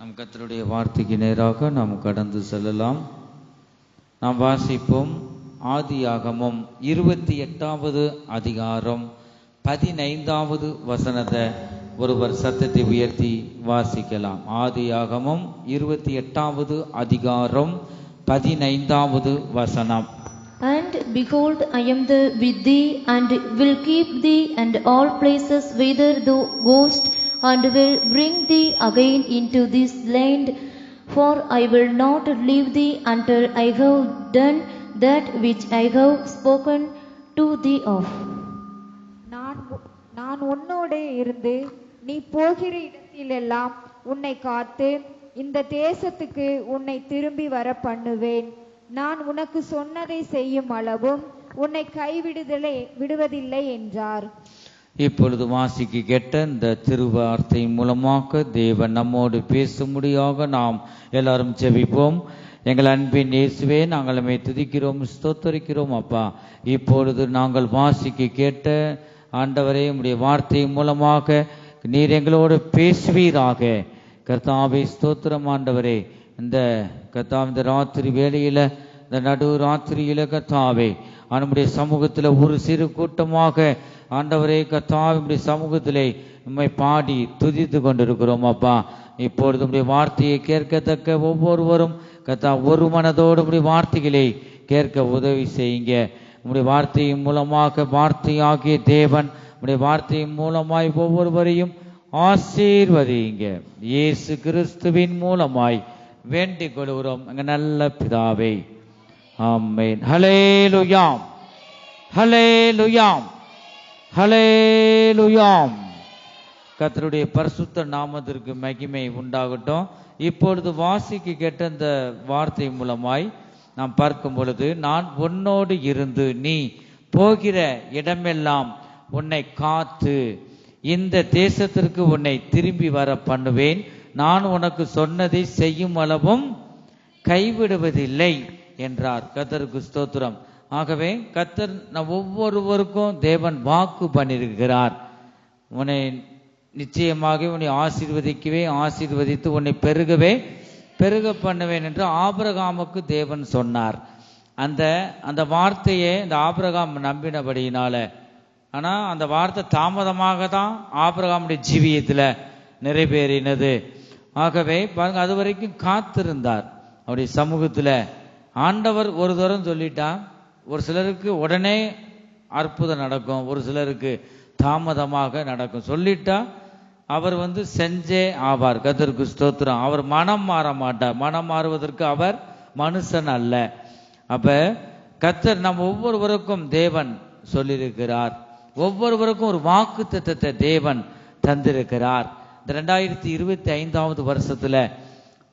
நம் கர்த்தருடைய வார்த்தைக்கு நேராக நாம் கடந்து செல்லலாம். நாம் வாசிப்போம். ஆதியாகமம் 28வது அதிகாரம் 15வது வசனத்தை ஒருவர் சத்தத்தை உயர்த்தி வாசிக்கலாம். ஆதியாகமம் 28வது அதிகாரம் 15வது வசனம். And behold, I am with thee, and will keep thee and all places whither thou goest, and will bring thee again into this land, for I will not leave thee until I have done that which I have spoken to thee of. நான் உன்னோடே இருந்து நீ போகிற இடத்திலெல்லாம் உன்னை காத்து இந்த தேசத்துக்கு உன்னை திரும்பி வர பண்ணுவேன். நான் உனக்கு சொன்னதை செய்யும் அளவும் உன்னை விடுவதில்லை என்றார். இப்பொழுது வாசிக்கு கேட்ட இந்த திருவார்த்தையின் மூலமாக தேவன் நம்மோடு பேசும்படியாக நாம் எல்லாரும் ஜெபிப்போம். எங்கள் அன்பின் இயேசுவே, நாங்கள் நம்மை துதிக்கிறோம், ஸ்தோத்தரிக்கிறோம். அப்பா, இப்பொழுது நாங்கள் வாசிக்கு கேட்ட ஆண்டவரே, உம்முடைய வார்த்தையின் மூலமாக நீர் எங்களோடு பேசுவீராக. கர்த்தாவே ஸ்தோத்திரம். ஆண்டவரே, இந்த கர்த்தாவே இந்த ராத்திரி வேளையில, இந்த நடு ராத்திரியில கர்த்தாவே நம்முடைய சமூகத்தில் ஒரு சிறு கூட்டமாக ஆண்டவரே கர்த்தாவே உம்முடைய சமூகத்திலே உம்மை பாடி துதித்து கொண்டிருக்கிறோம். அப்பா, இப்பொழுது உம்முடைய வார்த்தையை கேட்கத்தக்க ஒவ்வொருவரும் கர்த்தா ஒரு மனதோடு உம்முடைய வார்த்தைகளை கேட்க உதவி செய்யுங்க. உம்முடைய வார்த்தையின் மூலமாக வார்த்தையாகிய தேவன் உம்முடைய வார்த்தையின் மூலமாய் ஒவ்வொருவரையும் ஆசீர்வதிங்க. இயேசு கிறிஸ்துவின் மூலமாய் வேண்டிக் கொள்கிறோம் எங்க நல்ல பிதாவே, ஆமென். ஹல்லேலூயாம், ஹல்லேலூயாம், ஹல்லேலூயாம். கர்த்தருடைய பரிசுத்த நாமத்திற்கு மகிமை உண்டாகட்டும். இப்பொழுது வாசிக்கு கேட்ட இந்த வார்த்தை மூலமாய் நாம் பார்க்கும் பொழுது, நான் உன்னோடு இருந்து நீ போகிற இடமெல்லாம் உன்னை காத்து இந்த தேசத்திற்கு உன்னை திரும்பி வர பண்ணுவேன். நான் உனக்கு சொன்னதை செய்யும் அளவும் கைவிடுவதில்லை என்றார். கர்த்தருக்கு ஸ்தோத்திரம். ஆகவே கர்த்தர் ஒவ்வொருவருக்கும் தேவன் வாக்கு பண்ணியிருக்கிறார். உன்னை நிச்சயமாக உன்னை ஆசீர்வதிக்கவே, ஆசீர்வதித்து உன்னை பெருக பண்ணுவேன் என்று ஆபிரகாமுக்கு தேவன் சொன்னார். அந்த வார்த்தையை இந்த ஆபிரகாம் நம்பினபடியினால, ஆனால் அந்த வார்த்தை தாமதமாக தான் ஆபிரகாமுடைய ஜீவியத்தில் நிறைவேறினது. ஆகவே பாருங்க, அது வரைக்கும் காத்திருந்தார் அவருடைய சமூகத்தில். ஆண்டவர் ஒரு தரம் சொல்லிட்டா, ஒரு சிலருக்கு உடனே அற்புதம் நடக்கும், ஒரு சிலருக்கு தாமதமாக நடக்கும். சொல்லிட்டா அவர் செஞ்சே ஆவார். கர்த்தருக்கு ஸ்தோத்திரம். அவர் மனம் மாற மாட்டார். மனம் மாறுவதற்கு அவர் மனுஷன் அல்ல. அப்ப கர்த்தர் நம் ஒவ்வொருவருக்கும் தேவன் சொல்லியிருக்கிறார். ஒவ்வொருவருக்கும் ஒரு வாக்கு தத்தத்தை தேவன் தந்திருக்கிறார். இந்த 2025வது வருஷத்துல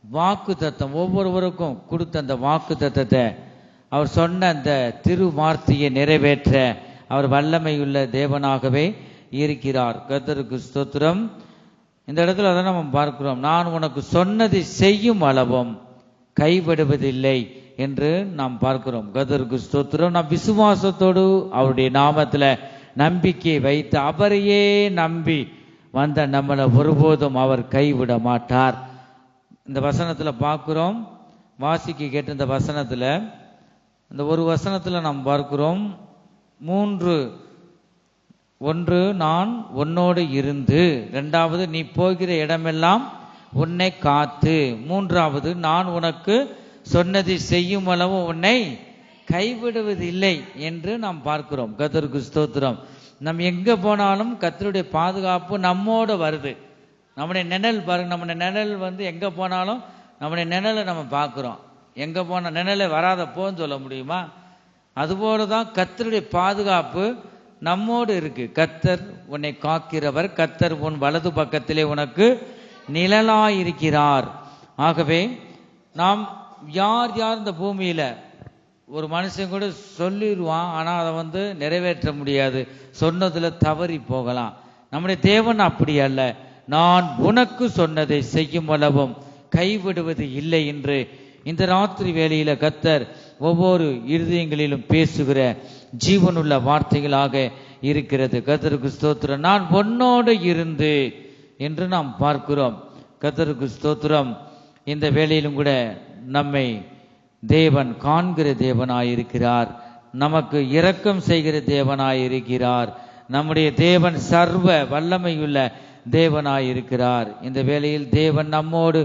வாக்கு தத்தம் ஒவ்வொருவருக்கும் கொடுத்த அந்த வாக்கு தத்தத்தை, அவர் சொன்ன அந்த திரு வார்த்தையை நிறைவேற்ற அவர் வல்லமையுள்ள தேவனாகவே இருக்கிறார். கர்த்தருக்கு ஸ்தோத்திரம். இந்த இடத்துல அதை நம்ம பார்க்கிறோம். நான் உனக்கு சொன்னதை செய்யும் அளவும் கைவிடுவதில்லை என்று நாம் பார்க்கிறோம். கர்த்தருக்கு ஸ்தோத்திரம். நாம் விசுவாசத்தோடு அவருடைய நாமத்துல நம்பிக்கை வைத்து அவரையே நம்பி வந்த நம்மளை ஒருபோதும் அவர் கைவிட மாட்டார். இந்த வசனத்துல பார்க்கிறோம். வாசிக்கு கேட்ட இந்த வசனத்துல, இந்த ஒரு வசனத்துல நாம் பார்க்கிறோம் 3. 1, நான் உன்னோடு இருந்து. 2வது, நீ போகிற இடமெல்லாம் உன்னை காத்து. 3வது, நான் உனக்கு சொன்னதை செய்யும் அளவு உன்னை கைவிடுவதில்லை என்று நாம் பார்க்கிறோம். கர்த்தருக்கு ஸ்தோத்திரம். நம்ம எங்க போனாலும் கர்த்தருடைய பாதுகாப்பு நம்மோட வருது. நம்முடைய நிழல் பாருங்க, நம்முடைய நிழல் எங்க போனாலும் நம்முடைய நிழலை நம்ம பார்க்கிறோம். எங்க போன நிழலை வராத போன்னு சொல்ல முடியுமா? அதுபோலதான் கர்த்தருடைய பாதுகாப்பு நம்மோடு இருக்கு. கர்த்தர் உன்னை காக்கிறவர். கர்த்தர் உன் வலது பக்கத்திலே உனக்கு நிழலாயிருக்கிறார். ஆகவே நாம் யார் இந்த பூமியில ஒரு மனுஷன் கூட சொல்லிடுவான், ஆனா அதை நிறைவேற்ற முடியாது, சொன்னதுல தவறி போகலாம். நம்முடைய தேவன் அப்படி அல்ல. நான் உனக்கு சொன்னதை செய்யும் அளவும் கைவிடுவது இல்லை என்று இந்த ராத்திரி வேளையில கர்த்தர் ஒவ்வொரு இருதயங்களிலும் பேசுகிற ஜீவனுள்ள வார்த்தைகளாக இருக்கிறது. கர்த்தருக்கு ஸ்தோத்திரம். நான் உன்னோடு இருந்து என்று நாம் பார்க்கிறோம். கர்த்தருக்கு ஸ்தோத்திரம். இந்த வேளையிலும் கூட நம்மை தேவன் காண்கிற தேவனாயிருக்கிறார், நமக்கு இரக்கம் செய்கிற தேவனாயிருக்கிறார். நம்முடைய தேவன் சர்வ வல்லமையுள்ள தேவனாயிருக்கிறார். இந்த வேளையில் தேவன் நம்மோடு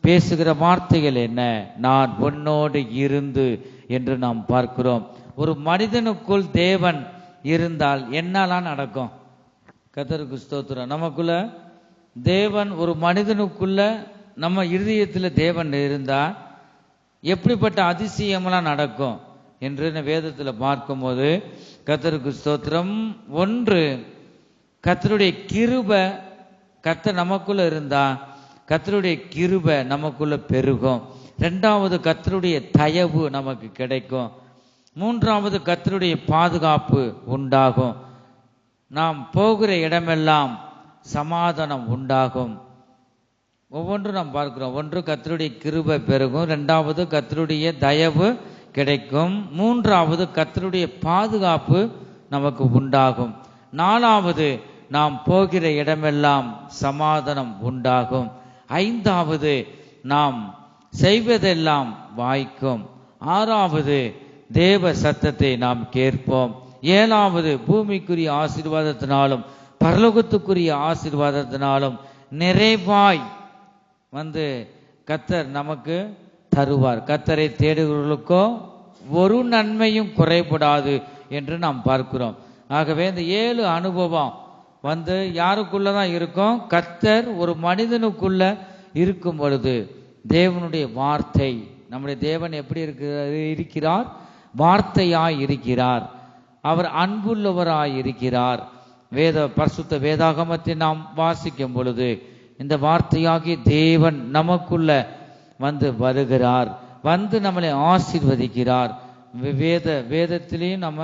பேசுகிற வார்த்தைகள் என்ன? நான் உன்னோடு இருந்து என்று நாம் பார்க்கிறோம். ஒரு மனிதனுக்குள் தேவன் இருந்தால் என்னெல்லாம் நடக்கும்? கர்த்தருக்கு ஸ்தோத்திரம். நமக்குள்ள தேவன், ஒரு மனிதனுக்குள்ள நம்ம இருதயத்தில் தேவன் இருந்தா எப்படிப்பட்ட அதிசயமெல்லாம் நடக்கும் என்று வேதத்தில் பார்க்கும்போது கர்த்தருக்கு ஸ்தோத்திரம். ஒன்று, கர்த்தருடைய கிருபை, கர்த்தர் நமக்குள்ள இருந்தா கர்த்தருடைய கிருபை நமக்குள்ள பெருகும். இரண்டாவது, கர்த்தருடைய தயவு நமக்கு கிடைக்கும். மூன்றாவது, கர்த்தருடைய பாதுகாப்பு உண்டாகும். நாம் போகிற இடமெல்லாம் சமாதானம் உண்டாகும். ஒவ்வொன்றும் நாம் பார்க்கிறோம். ஒன்று, கர்த்தருடைய கிருபை பெருகும். இரண்டாவது, கர்த்தருடைய தயவு கிடைக்கும். மூன்றாவது, கர்த்தருடைய பாதுகாப்பு நமக்கு உண்டாகும். நாலாவது, நாம் போகிற இடமெல்லாம் சமாதானம் உண்டாகும். ஐந்தாவது, நாம் செய்வதெல்லாம் வாய்க்கும். ஆறாவது, தேவ சத்தத்தை நாம் கேட்போம். ஏழாவது, பூமிக்குரிய ஆசீர்வாதத்தினாலும் பரலோகத்துக்குரிய ஆசீர்வாதத்தினாலும் நிறைவாய் கர்த்தர் நமக்கு தருவார். கர்த்தரை தேடுகிறவர்களுக்கோ ஒரு நன்மையும் குறைபடாது என்று நாம் பார்க்கிறோம். ஆகவே இந்த 7 அனுபவம் யாருக்குள்ளதான் இருக்கும்? கர்த்தர் ஒரு மனிதனுக்குள்ள இருக்கும் பொழுது தேவனுடைய வார்த்தை, நம்முடைய தேவன் எப்படி இருக்கிறார்? வார்த்தையாய் இருக்கிறார். அவர் அன்புள்ளவராய் இருக்கிறார். பரிசுத்த வேதாகமத்தை நாம் வாசிக்கும் பொழுது இந்த வார்த்தையாகிய தேவன் நமக்குள்ள வருகிறார், நம்மளை ஆசீர்வதிக்கிறார். வேதத்திலையும் நம்ம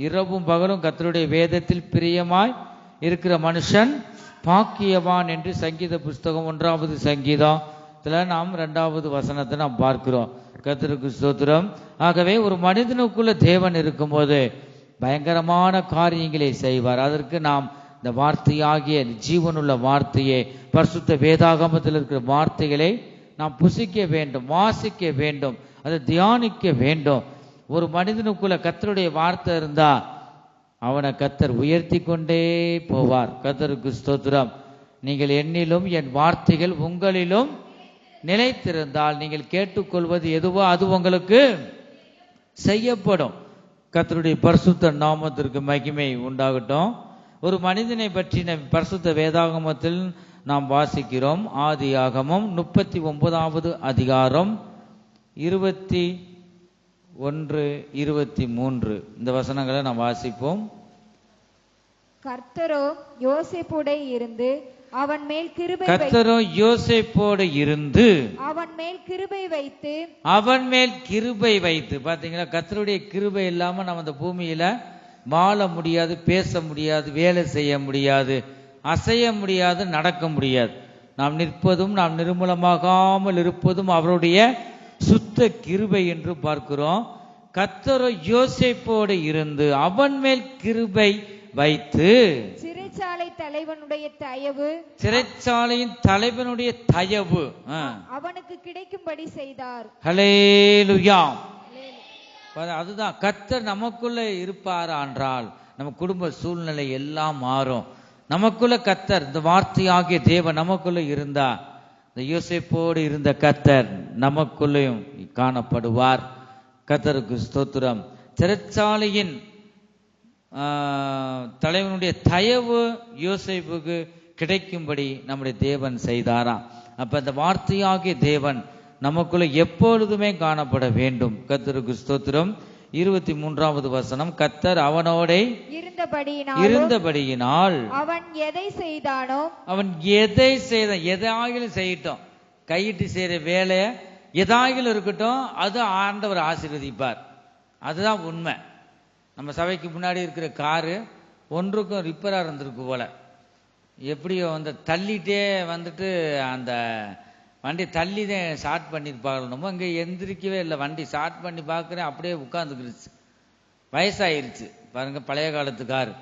இரவும் பகலும் கர்த்தருடைய வேதத்தில் பிரியமாய் இருக்கிற மனுஷன் பாக்கியவான் என்று சங்கீத புஸ்தகம் 1வது சங்கீதத்துல நாம் 2வது வசனத்தை நாம் பார்க்கிறோம். கர்த்தருக்கு ஸ்தோத்திரம். ஆகவே ஒரு மனிதனுக்குள்ள தேவன் இருக்கும்போது பயங்கரமான காரியங்களை செய்வார். அதற்கு நாம் இந்த வார்த்தையாகிய ஜீவனுள்ள வார்த்தையை, பரிசுத்த வேதாகமத்தில் இருக்கிற வார்த்தைகளை நாம் புசிக்க வேண்டும், வாசிக்க வேண்டும், அதை தியானிக்க வேண்டும். ஒரு மனிதனுக்குள்ள கர்த்தருடைய வார்த்தை இருந்தா அவனை கர்த்தர் உயர்த்தி கொண்டே போவார். கர்த்தருக்கு ஸ்தோத்திரம். நீங்கள் என்னிலும் என் வார்த்தைகள் உங்களிலும் நிலைத்திருந்தால் நீங்கள் கேட்டுக்கொள்வது எதுவோ அது உங்களுக்கு செய்யப்படும். கர்த்தருடைய பரிசுத்த நாமத்திற்கு மகிமை உண்டாகட்டும். ஒரு மனிதனை பற்றின பரிசுத்த வேதாகமத்தில் நாம் வாசிக்கிறோம். ஆதியாகமம் 39வது அதிகாரம் 21, 23 இந்த வசனங்களை நாம் வாசிப்போம். கர்த்தரோ யோசேப்போடு இருந்து அவன் மேல் கிருபை வைத்து பாத்தீங்களா? கர்த்தருடைய கிருபை இல்லாம நம்ம இந்த பூமியில வாழ முடியாது, பேச முடியாது, வேலை செய்ய முடியாது, அசைய முடியாது, நடக்க முடியாது. நாம் நிற்பதும் நாம் நிர்மூலமாகாமல் இருப்பதும் அவருடைய சுத்த கிருபை என்று பார்க்கிறோம். கர்த்தர் யோசேப்போடு இருந்து அவன் மேல் கிருபை வைத்து சிறைச்சாலையின் தலைவனுடைய தயவு அவனுக்கு கிடைக்கும்படி செய்தார். ஹல்லேலூயா. அதுதான் கர்த்தர் நமக்குள்ள இருப்பார் என்றால் நம்ம குடும்ப சூழ்நிலை எல்லாம் மாறும். நமக்குள்ள கர்த்தர், இந்த வார்த்தையாகிய தேவன் நமக்குள்ள இருந்தா, இந்த யோசேப்போடு இருந்த கர்த்தர் நமக்குள்ளையும் காணப்படுவார். கர்த்தருக்கு ஸ்தோத்திரம். சிறைச்சாலையின் தலைவனுடைய தயவு யோசேப்புக்கு கிடைக்கும்படி நம்முடைய தேவன் செய்தாராம். அப்ப இந்த வார்த்தையாகிய தேவன் நமக்குள்ள எப்பொழுதுமே காணப்பட வேண்டும். கர்த்தருக்கு ஸ்தோத்திரம். 23வது வசனம், கர்த்தர் அவனோட இருந்தபடியினால் அவன் எதை செய்தான், எதாகிலும் செய்யட்டும், கையிட்டு செய்யற வேலைய எதாகிலும் இருக்கட்டும், அது ஆண்டவர் ஆசீர்வதிப்பார். அதுதான் உண்மை. நம்ம சபைக்கு முன்னாடி இருக்கிற காரு ஒன்றுக்கும் ரிப்பேரா இருந்திருக்கு போல, எப்படியோ தள்ளிட்டே அந்த வண்டி தள்ளி தான் ஸ்டார்ட் பண்ணியிருப்பாங்க. நம்ம இங்கே எந்திரிக்கவே இல்லை, வண்டி ஸ்டார்ட் பண்ணி பார்க்குறேன், அப்படியே உட்காந்துக்கிடுச்சு. வயசாயிருச்சு பாருங்க, பழைய காலத்து காரு.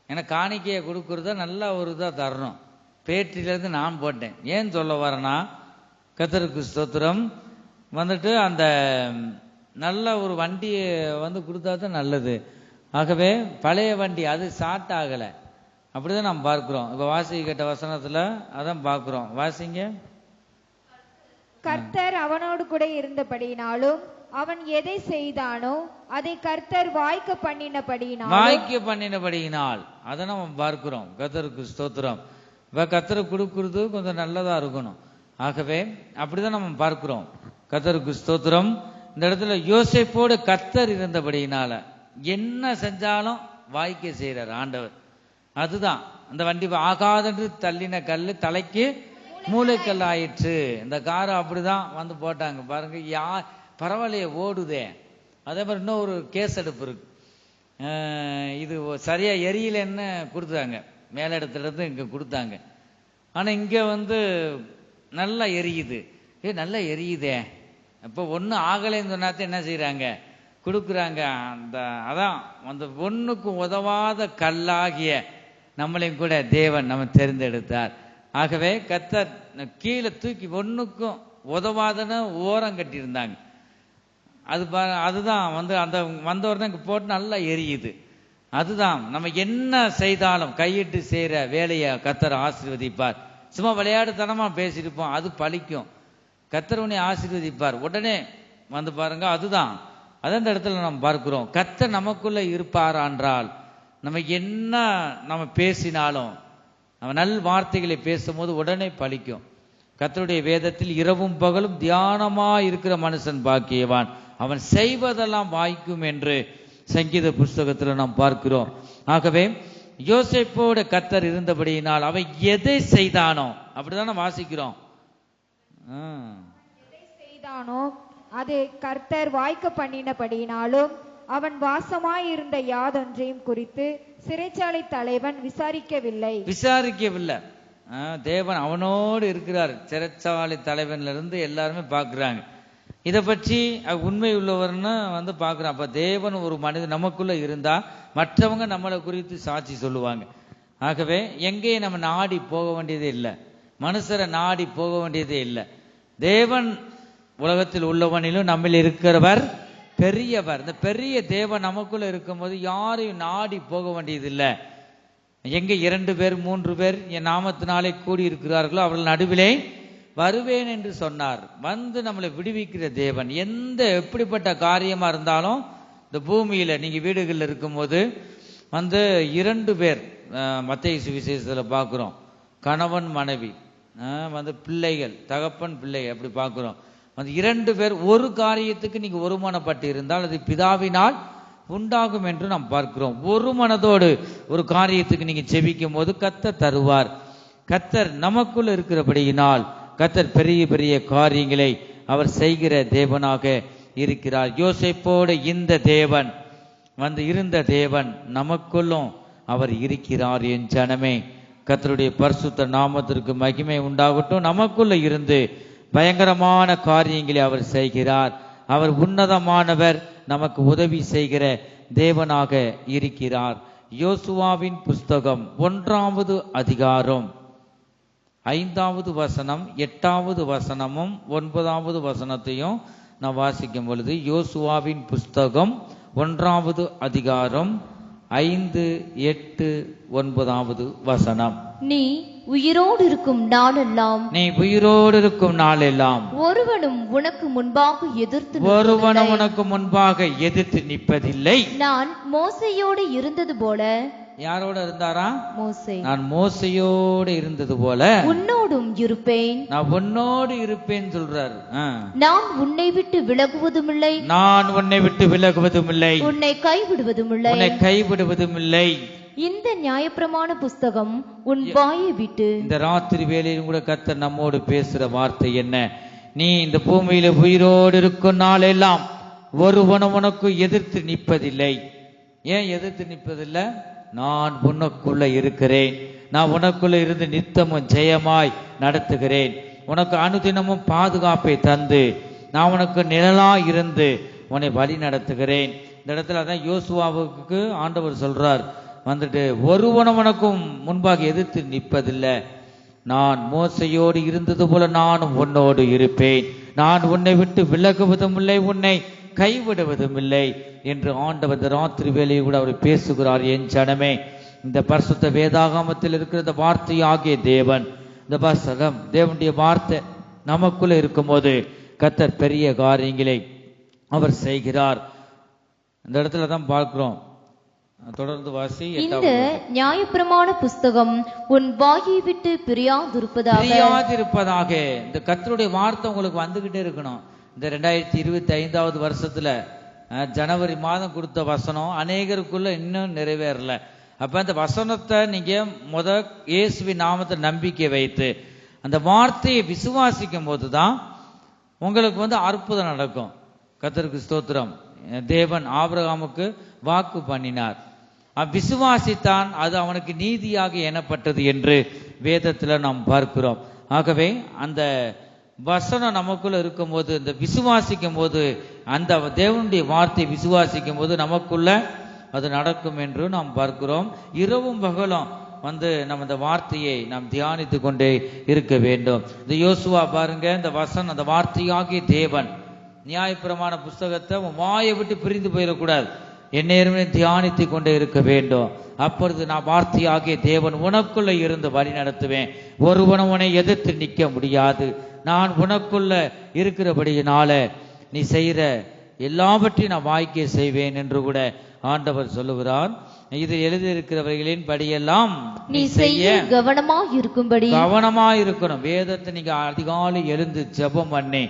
ஏன்னா காணிக்கையை கொடுக்குறத நல்லா ஒரு இதாக தரணும். பேட்டிலேருந்து நான் போட்டேன். ஏன் சொல்ல வரேன்னா, கர்த்தருக்கு ஸ்தோத்திரம், வந்துட்டு அந்த நல்ல ஒரு வண்டியை கொடுத்தா தான் நல்லது. ஆகவே பழைய வண்டி அது ஸ்டார்ட் ஆகலை, அப்படிதான் நாம் பார்க்கிறோம். இப்போ வாசிக்க கேட்ட வசனத்தில் அதான் பார்க்கிறோம். வாசிங்க. கர்த்தர் அவனோடு கூட இருந்தபடியினாலும் அவன் எதை செய்தானோ அதை கர்த்தர் வாய்க்க பண்ணினபடியினால் அதை நம்ம பார்க்கிறோம். கர்த்தருக்கு ஸ்தோத்திரம். இப்போ கர்த்தரை கொடுக்கறது கொஞ்சம் நல்லதா இருக்கணும். ஆகவே அப்படிதான் நம்ம பார்க்கிறோம். கர்த்தருக்கு ஸ்தோத்திரம். இந்த இடத்துல யோசேப்போடு கர்த்தர் இருந்தபடியினால என்ன செஞ்சாலும் வாய்க்க செய்யறார் ஆண்டவர். அதுதான் அந்த வண்டி ஆகாதென்று தள்ளின கல் தலைக்கு மூளைக்கல் ஆயிற்று. இந்த காரை அப்படிதான் போட்டாங்க பாருங்க. பரவாயில்லையே, ஓடுதே. அதே மாதிரி இன்னும் ஒரு கேஸ் அடுப்பு இருக்கு. இது சரியா எரியலன்னு கொடுத்தாங்க, மேலிடத்துல இங்க கொடுத்தாங்க. ஆனா இங்க நல்லா எரியுது. நல்லா எரியுதே. இப்போ ஒன்றும் ஆகலைன்னு சொன்னாத்த என்ன செய்யறாங்க, கொடுக்குறாங்க. அதான் அந்த ஒன்றுக்கு உதவாத கல்லாகிய நம்மளையும் கூட தேவன் நம்ம தேர்ந்தெடுத்தார். ஆகவே கர்த்தர் கீழே தூக்கி ஒன்றுக்கும் உதவாதன்னு ஓரம் கட்டியிருந்தாங்க. அதுதான் அந்த வந்தவர் தான் போட்டு நல்லா எரியுது. அதுதான் நம்ம என்ன செய்தாலும் கையிட்டு செய்யற வேலையை கர்த்தர் ஆசீர்வதிப்பார். சும்மா விளையாட்டுத்தனமா பேசியிருப்போம், அது பலிக்கும். கர்த்தர் உன்னை ஆசீர்வதிப்பார். உடனே பாருங்க. அதுதான் அந்த இடத்துல நம்ம பார்க்கிறோம். கர்த்தர் நமக்குள்ள இருப்பார் என்றால் நம்ம என்ன நம்ம பேசினாலும், நம்ம நல் வார்த்தைகளை பேசும்போது உடனே பலிக்கும். கர்த்தருடைய வேதத்தில் இரவும் பகலும் தியானமா இருக்கிற மனுஷன் பாக்கியவான், அவன் செய்வதெல்லாம் வாய்க்கும் என்று சங்கீத புஸ்தகத்தில் நாம் பார்க்கிறோம். ஆகவே யோசேப்போட கர்த்தர் இருந்தபடியினால் அவன் எதை செய்தானோ, அப்படிதானே வாசிக்கிறோம். எதை செய்தானோ அது கர்த்தர் வாய்க்க பண்ணினபடியினாலும் அவன் வாசமாயிருந்த யாதொன்றையும் குறித்து சிறைச்சாலை தலைவன் விசாரிக்கவில்லை. தேவன் அவனோடு இருக்கிறார். சிறைச்சாலை தலைவன்ல இருந்து எல்லாருமே பார்க்கிறாங்க. இதை பற்றி உண்மை உள்ளவர்னு பார்க்குறான். அப்போ தேவன் ஒரு மனிதன் நமக்குள்ள இருந்தா மற்றவங்க நம்மளை குறித்து சாட்சி சொல்லுவாங்க. ஆகவே எங்கேயும் நம்ம நாடி போக வேண்டியதே இல்லை, மனுஷரை நாடி போக வேண்டியதே இல்லை. தேவன் உலகத்தில் உள்ளவனிலும் நம்மில் இருக்கிறவர் பெரியவர். இந்த பெரிய தேவன் நமக்குள்ள இருக்கும்போது யாரையும் நாடி போக வேண்டியதில்லை. எங்க 2 பேர் 3 பேர் என் நாமத்தினாலே கூடி இருக்கிறார்களோ அவர்கள் நடுவிலே வருவேன் என்று சொன்னார். நம்மளை விடுவிக்கிற தேவன். எப்படிப்பட்ட காரியமா இருந்தாலும் இந்த பூமியில நீங்க வீடுகளில் இருக்கும்போது 2 பேர் மத்தேயு சுவிசேஷத்தில் பார்க்கிறோம். கணவன் மனைவி, பிள்ளைகள், தகப்பன் பிள்ளைகள், அப்படி பார்க்கிறோம். 2 பேர் ஒரு காரியத்துக்கு நீங்க ஒருமனப்பட்டு இருந்தால் அது பிதாவினால் உண்டாகும் என்று நாம் பார்க்கிறோம். ஒரு மனதோடு ஒரு காரியத்துக்கு நீங்க செபிக்கும் போது கர்த்தர் தருவார். கர்த்தர் நமக்குள்ள இருக்கிறபடியினால் கர்த்தர் பெரிய பெரிய காரியங்களை அவர் செய்கிற தேவனாக இருக்கிறார். யோசேப்போடு இந்த தேவன் இருந்த தேவன் நமக்குள்ளும் அவர் இருக்கிறார். என் ஜனமே, கர்த்தருடைய பரிசுத்த நாமத்திற்கு மகிமை உண்டாகட்டும். நமக்குள்ள இருந்து பயங்கரமான காரியங்களை அவர் செய்கிறார். அவர் உன்னதமானவர், நமக்கு உதவி செய்கிற தேவனாக இருக்கிறார். யோசுவாவின் புஸ்தகம் 1ஆம் அதிகாரம் 5வது வசனம் 8வது வசனமும் 9வது வசனத்தையும் நான் வாசிக்கும் பொழுது, யோசுவாவின் புஸ்தகம் 1ஆம் அதிகாரம் 5, 8, 9வது வசனம். நீ உயிரோடு இருக்கும் நாளெல்லாம் ஒருவனும் உனக்கு முன்பாக எதிர்த்து நிற்பதில்லை. நான் மோசையோடு இருந்தது போல. யாரோட இருந்தாரா? மோசே. நான் மோசையோடு இருந்தது போல உன்னோடும் இருப்பேன். நான் உன்னோடு இருப்பேன் சொல்றார். நான் உன்னை விட்டு விலகுவதும் இல்லை, உன்னை கைவிடுவதும் இல்லை. இந்த நியாயப்பிரமாண புஸ்தகம் உன் வாயை விட்டு. இந்த ராத்திரி வேளையிலும் கூட கர்த்தர் நம்மோடு பேசுற வார்த்தை என்ன? நீ இந்த பூமியில உயிரோடு இருக்கும் நாளெல்லாம் ஒருவனும் உனக்கு எதிர்த்து நிற்பதில்லை. ஏன் எதிர்த்து நிற்பதில்லை? நான் உனக்குள்ள இருக்கிறேன். நான் உனக்குள்ள இருந்து நித்தமும் ஜெயமாய் நடத்துகிறேன். உனக்கு அனுதினமும் பாதுகாப்பை தந்து நான் உனக்கு நிழலாய் இருந்து உன்னை வழி நடத்துகிறேன். இந்த இடத்துல அதான் யோசுவாவுக்கு ஆண்டவர் சொல்றார், ஒருவனும் உனக்கும் முன்பாக எதிர்த்து நிற்பதில்லை. நான் மோசையோடு இருந்தது போல நானும் உன்னோடு இருப்பேன், நான் உன்னை விட்டு விலகுவதும் இல்லை, உன்னை கைவிடுவதும் இல்லை என்று ஆண்டவர் இந்த ராத்திரி வேளையை கூட அவர் பேசுகிறார். என் ஜனமே, இந்த பரிசுத்த வேதாகமத்தில் இருக்கிற இந்த வார்த்தையாகிய தேவன், இந்த வசனம் தேவனுடைய வார்த்தை நமக்குள்ள இருக்கும்போது கர்த்தர் பெரிய காரியங்களை அவர் செய்கிறார். இந்த இடத்துல தான் பார்க்கிறோம். தொடர்ந்து வாசி. இந்த நியாயப்பிரமாண புஸ்தகம் உன் வாயை விட்டு பிரியாதிருப்பதாக. இந்த கர்த்தருடைய வார்த்தை உங்களுக்கு வந்துகிட்டே இருக்கணும். இந்த 2025 வருஷத்துல ஜனவரி மாதம் கொடுத்த வசனம் அநேகருக்குள்ள இன்னும் நிறைவேறல. அப்ப அந்த வசனத்தை நீங்க இயேசுவின் நாமத்தை நம்பிக்கை வைத்து அந்த வார்த்தையை விசுவாசிக்கும் போதுதான் உங்களுக்கு அற்புதம் நடக்கும். கர்த்தருக்கு ஸ்தோத்திரம். தேவன் ஆபிரகாமுக்கு வாக்கு பண்ணினார், விசுவாசித்தான், அது அவனுக்கு நீதியாக எண்ணப்பட்டது என்று வேதத்துல நாம் பார்க்கிறோம். ஆகவே அந்த வசனம் நமக்குள்ள இருக்கும் போது, இந்த விசுவாசிக்கும் போது, அந்த தேவனுடைய வார்த்தையை விசுவாசிக்கும் போது நமக்குள்ள அது நடக்கும் என்று நாம் பார்க்கிறோம். இரவும் பகலும் நம்ம இந்த வார்த்தையை நாம் தியானித்து கொண்டே இருக்க வேண்டும். இந்த யோசுவா பாருங்க, இந்த வசனம் அந்த வார்த்தையாகிய தேவன், நியாயப்பிரமாண புஸ்தகத்தை வாயை விட்டு பிரிந்து போயிடக்கூடாது, எந்நேரமே தியானித்து கொண்டே இருக்க வேண்டும். அப்பொழுது நான் வார்த்தையாகிய தேவன் உனக்குள்ள இருந்து வழி நடத்துவேன், ஒருவனும் உன்னை எதிர்த்து நிற்க முடியாது, நான் உனக்குள்ள இருக்கிறபடியினால நீ செய்கிற எல்லாவற்றையும் நான் வாய்க்கே செய்வேன் என்று கூட ஆண்டவர் சொல்லுகிறார். இது எழுதியிருக்கிறவர்களின் படியெல்லாம் நீ செய்ய கவனமா இருக்கணும். வேதத்தை நீங்க அதிகாலை எழுந்து ஜெபம் பண்ணி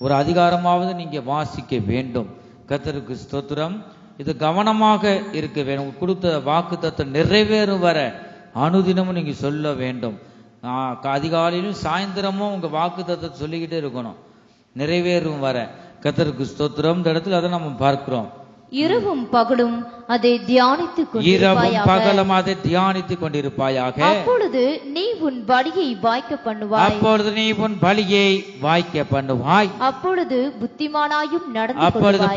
ஒரு அதிகாரமாவது நீங்க வாசிக்க வேண்டும். கர்த்தருக்கு ஸ்தோத்திரம். இது கவனமாக இருக்க வேண்டும். கொடுத்த வாக்குத்தத்தம் நிறைவேறும் வர அனுதினமும் நீங்க சொல்ல வேண்டும். அதிகாலையிலும் சாயந்தரமும் உங்க வாக்குத்தத்தத்தை சொல்லிக்கிட்டே இருக்கணும், நிறைவேறும் வர. கர்த்தருக்கு ஸ்தோத்திரம். இந்த இடத்துல அதை நம்ம பார்க்கிறோம். இரவும் பகலும் அதை தியானித்துக் கொண்டிருப்பாயாக. அப்பொழுது நீ உன் பலியை வாய்க்க பண்ணுவாய். அப்பொழுது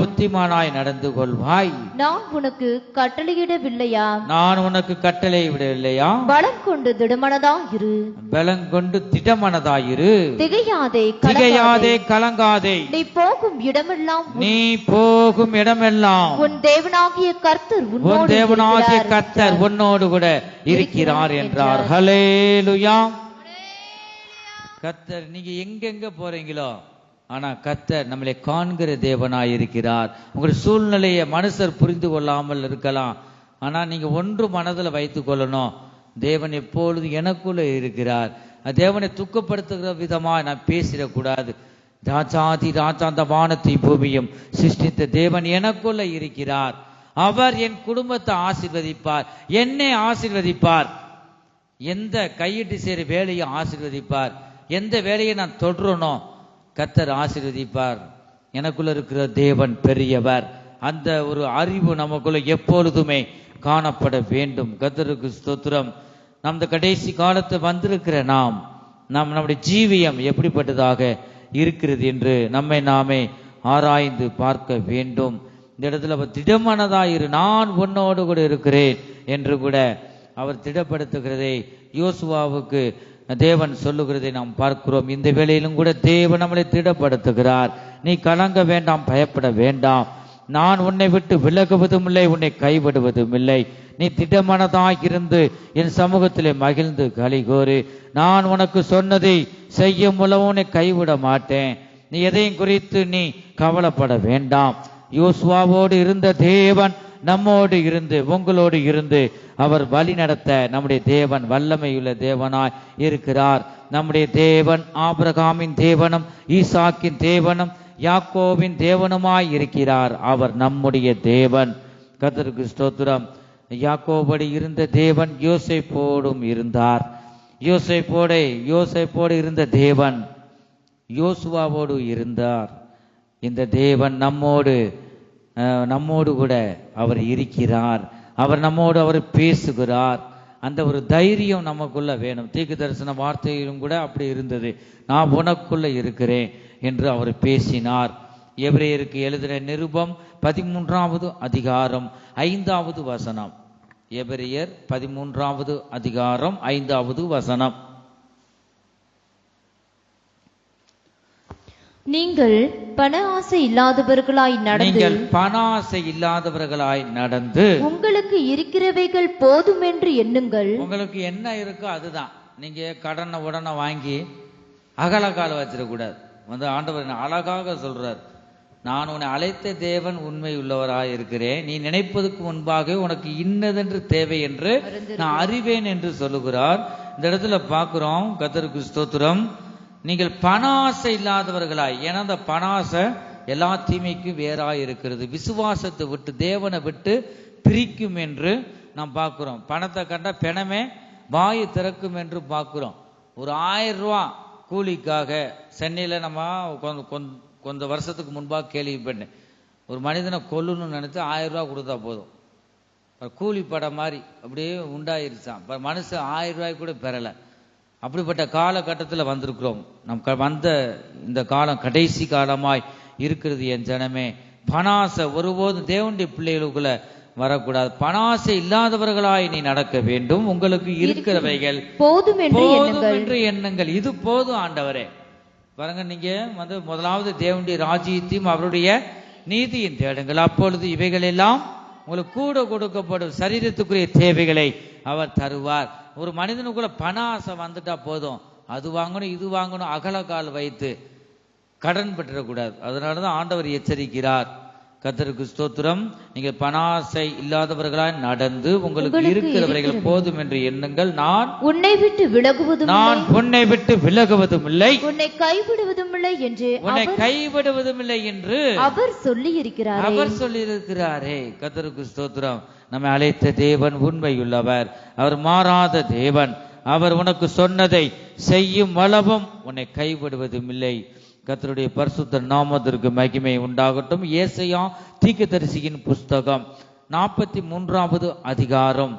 புத்திமானாய் நடந்து கொள்வாய். நான் உனக்கு கட்டளையிடவில்லையா? பலம் கொண்டு திடமனதாயிரு. திகையாதே கலங்காதே. நீ போகும் இடமெல்லாம் உன் தேவனாகிய கர்த்தர் உன்னோடு கூட இருக்கிறார் என்றார். ஹல்லேலூயா. கர்த்தர் நீங்க எங்கெங்க போறீங்களோ, ஆனா கர்த்தர் நம்மளை காண்கிற தேவனாய் இருக்கிறார். உங்களுடைய சூழ்நிலையை மனுஷர் புரிந்து கொள்ளாமல் இருக்கலாம், ஆனா நீங்க ஒன்று மனதில் வைத்துக் கொள்ளணும், தேவன் எப்பொழுது எனக்குள்ள இருக்கிறார். தேவனை துக்கப்படுத்துகிற விதமா நான் பேசிடக்கூடாது. ராஜாதி ராஜா அந்த வானத்தை பூமியும் சிருஷ்டித்த தேவன் எனக்குள்ள இருக்கிறார். அவர் என் குடும்பத்தை ஆசீர்வதிப்பார், என்னை ஆசீர்வதிப்பார், எந்த கையிட்டு செய்கிற வேலையை ஆசீர்வதிப்பார், எந்த வேலையை நான் தொடரனோ கர்த்தர் ஆசீர்வதிப்பார். எனக்குள்ள இருக்கிற தேவன் பெரியவர். அந்த ஒரு அறிவு நமக்குள்ள எப்பொழுதுமே காணப்பட வேண்டும். கர்த்தருக்கு ஸ்தோத்திரம். நம் இந்த கடைசி காலத்தை வந்திருக்கிற நம்முடைய ஜீவியம் எப்படிப்பட்டதாக இருக்கிறது என்று நம்மை நாமே ஆராய்ந்து பார்க்க வேண்டும். இந்த இடத்துல திடமனதாயிரு, நான் உன்னோடு கூட இருக்கிறேன் என்று கூட அவர் திடப்படுத்துகிறதை யோசுவாவுக்கு தேவன் சொல்லுகிறதை நாம் பார்க்கிறோம். இந்த வேளையிலும் கூட தேவன் நம்மளை திடப்படுத்துகிறார். நீ கலங்க வேண்டாம், பயப்பட வேண்டாம், நான் உன்னை விட்டு விலகுவதும் இல்லை, உன்னை கைவிடுவதும் இல்லை. நீ திடமனதாய் இருந்து என் சமூகத்திலே மகிழ்ந்து கலிகோரு. நான் உனக்கு சொன்னதை செய்யும் மூலம் உன்னை கைவிட மாட்டேன். நீ எதையும் குறித்து நீ கவலைப்பட வேண்டாம். யோசுவாவோடு இருந்த தேவன் நம்மோடு இருந்து உங்களோடு இருந்து அவர் வழி நடத்த நம்முடைய தேவன் வல்லமையுள்ள தேவனாய் இருக்கிறார். நம்முடைய தேவன் ஆபிரகாமின் தேவனும் ஈசாக்கின் தேவனும் யாக்கோபின் தேவனுமாய் இருக்கிறார். அவர் நம்முடைய தேவன். கர்த்தருக்கு ஸ்தோத்திரம். யாக்கோபோடு இருந்த தேவன் யோசேப்போடும் இருந்தார். யோசேப்போடு இருந்த தேவன் யோசுவாவோடு இருந்தார். இந்த தேவன் நம்மோடு கூட அவர் இருக்கிறார். அவர் பேசுகிறார். அந்த ஒரு தைரியம் நமக்குள்ள வேணும். தீர்க்க தரிசன வார்த்தையிலும் கூட அப்படி இருந்தது. நான் உனக்குள்ள இருக்கிறேன் என்று அவர் பேசினார். எபிரேயருக்கு எழுதின நிருபம் 13வது அதிகாரம் 5வது வசனம். எபிரேயர் 13வது அதிகாரம் 5வது வசனம். நீங்கள் பண ஆசை இல்லாதவர்களாய் நடந்து உங்களுக்கு இருக்கிறவைகள் போதும் என்று எண்ணுங்கள். உங்களுக்கு என்ன இருக்கோ அதுதான். நீங்க கடனை உடனே வாங்கி அகலக்கால வச்சிடக்கூடாது. ஆண்டவர் அழகாக சொல்றார், நான் உன்னை அழைத்த தேவன் உண்மை உள்ளவராய் இருக்கிறேன், நீ நினைப்பதற்கு முன்பாக உனக்கு இன்னதென்று தேவை என்று நான் அறிவேன் என்று சொல்லுகிறார். இந்த இடத்துல பார்க்கிறோம், கர்த்தருக்கு ஸ்தோத்திரம், நீங்கள் பண ஆசை இல்லாதவர்களாய். ஏன்னா அந்த பண ஆசை எல்லா தீமைக்கும் வேறாய் இருக்கிறது, விசுவாசத்தை விட்டு தேவனை விட்டு பிரிக்கும் என்று நாம் பார்க்கிறோம். பணத்தை கண்டா பிணமே வாயை திறக்கும் என்று பார்க்கிறோம். ஒரு 1000 ரூபா கூலிக்காக சென்னையில் நம்ம கொஞ்ச வருஷத்துக்கு முன்பாக கேள்விப்பட்டேன், ஒரு மனிதனை கொல்லணும்னு நினைச்சு 1000 ரூபா கொடுத்தா போதும், கூலி படம் மாதிரி அப்படியே உண்டாயிருச்சான். மனுஷன் 1000 ரூபாய்க்கு கூட பெறலை. அப்படிப்பட்ட காலகட்டத்தில் வந்திருக்கிறோம். நம் வந்த இந்த காலம் கடைசி காலமாய் இருக்கிறது. என் ஜனமே, பணாசை ஒருபோதும் தேவனுடைய பிள்ளைகளுக்குள்ள வரக்கூடாது. பணாசை இல்லாதவர்களாய் நீ நடக்க வேண்டும். உங்களுக்கு இருக்கிறவைகள் போதும் என்று எண்ணுங்கள். இது போதும் ஆண்டவரே. பாருங்க, நீங்க முதலாவது தேவனுடைய ராஜ்யத்தையும் அவருடைய நீதியின் தேடுங்கள், அப்பொழுது இவைகள் எல்லாம் உங்களுக்கு கூட கொடுக்கப்படும். சரீரத்துக்குரிய தேவைகளை அவர் தருவார். ஒரு மனிதனுக்குள்ள பண ஆசை வந்துட்டா போதும், அது வாங்கணும் இது வாங்கணும் அகலக்கால் வைத்து கடன் பெற்றக்கூடாது. அதனாலதான் ஆண்டவர் எச்சரிக்கிறார். கர்த்தருக்கு ஸ்தோத்திரம், நீங்கள் பண ஆசை இல்லாதவர்களாய் நடந்து உங்களுக்கு இருக்கிறவர்கள் போதும் என்று எண்ணுங்கள். நான் உன்னை விட்டு விலகுவதும் இல்லை, உன்னை கைவிடுவதும் இல்லை என்று அவர் சொல்லி இருக்கிறாரே. கர்த்தருக்கு ஸ்தோத்திரம். நம்மை அழைத்த தேவன் உண்மையுள்ளவர், அவர் மாறாத தேவன். அவர் உனக்கு சொன்னதை செய்யும் அளவும் உன்னை கைவிடுவதும் இல்லை. கர்த்தருடைய பரிசுத்த நாமத்திற்கு மகிமை உண்டாகட்டும். ஏசாயா தீர்க்கதரிசியின் புஸ்தகம் 43வது அதிகாரம்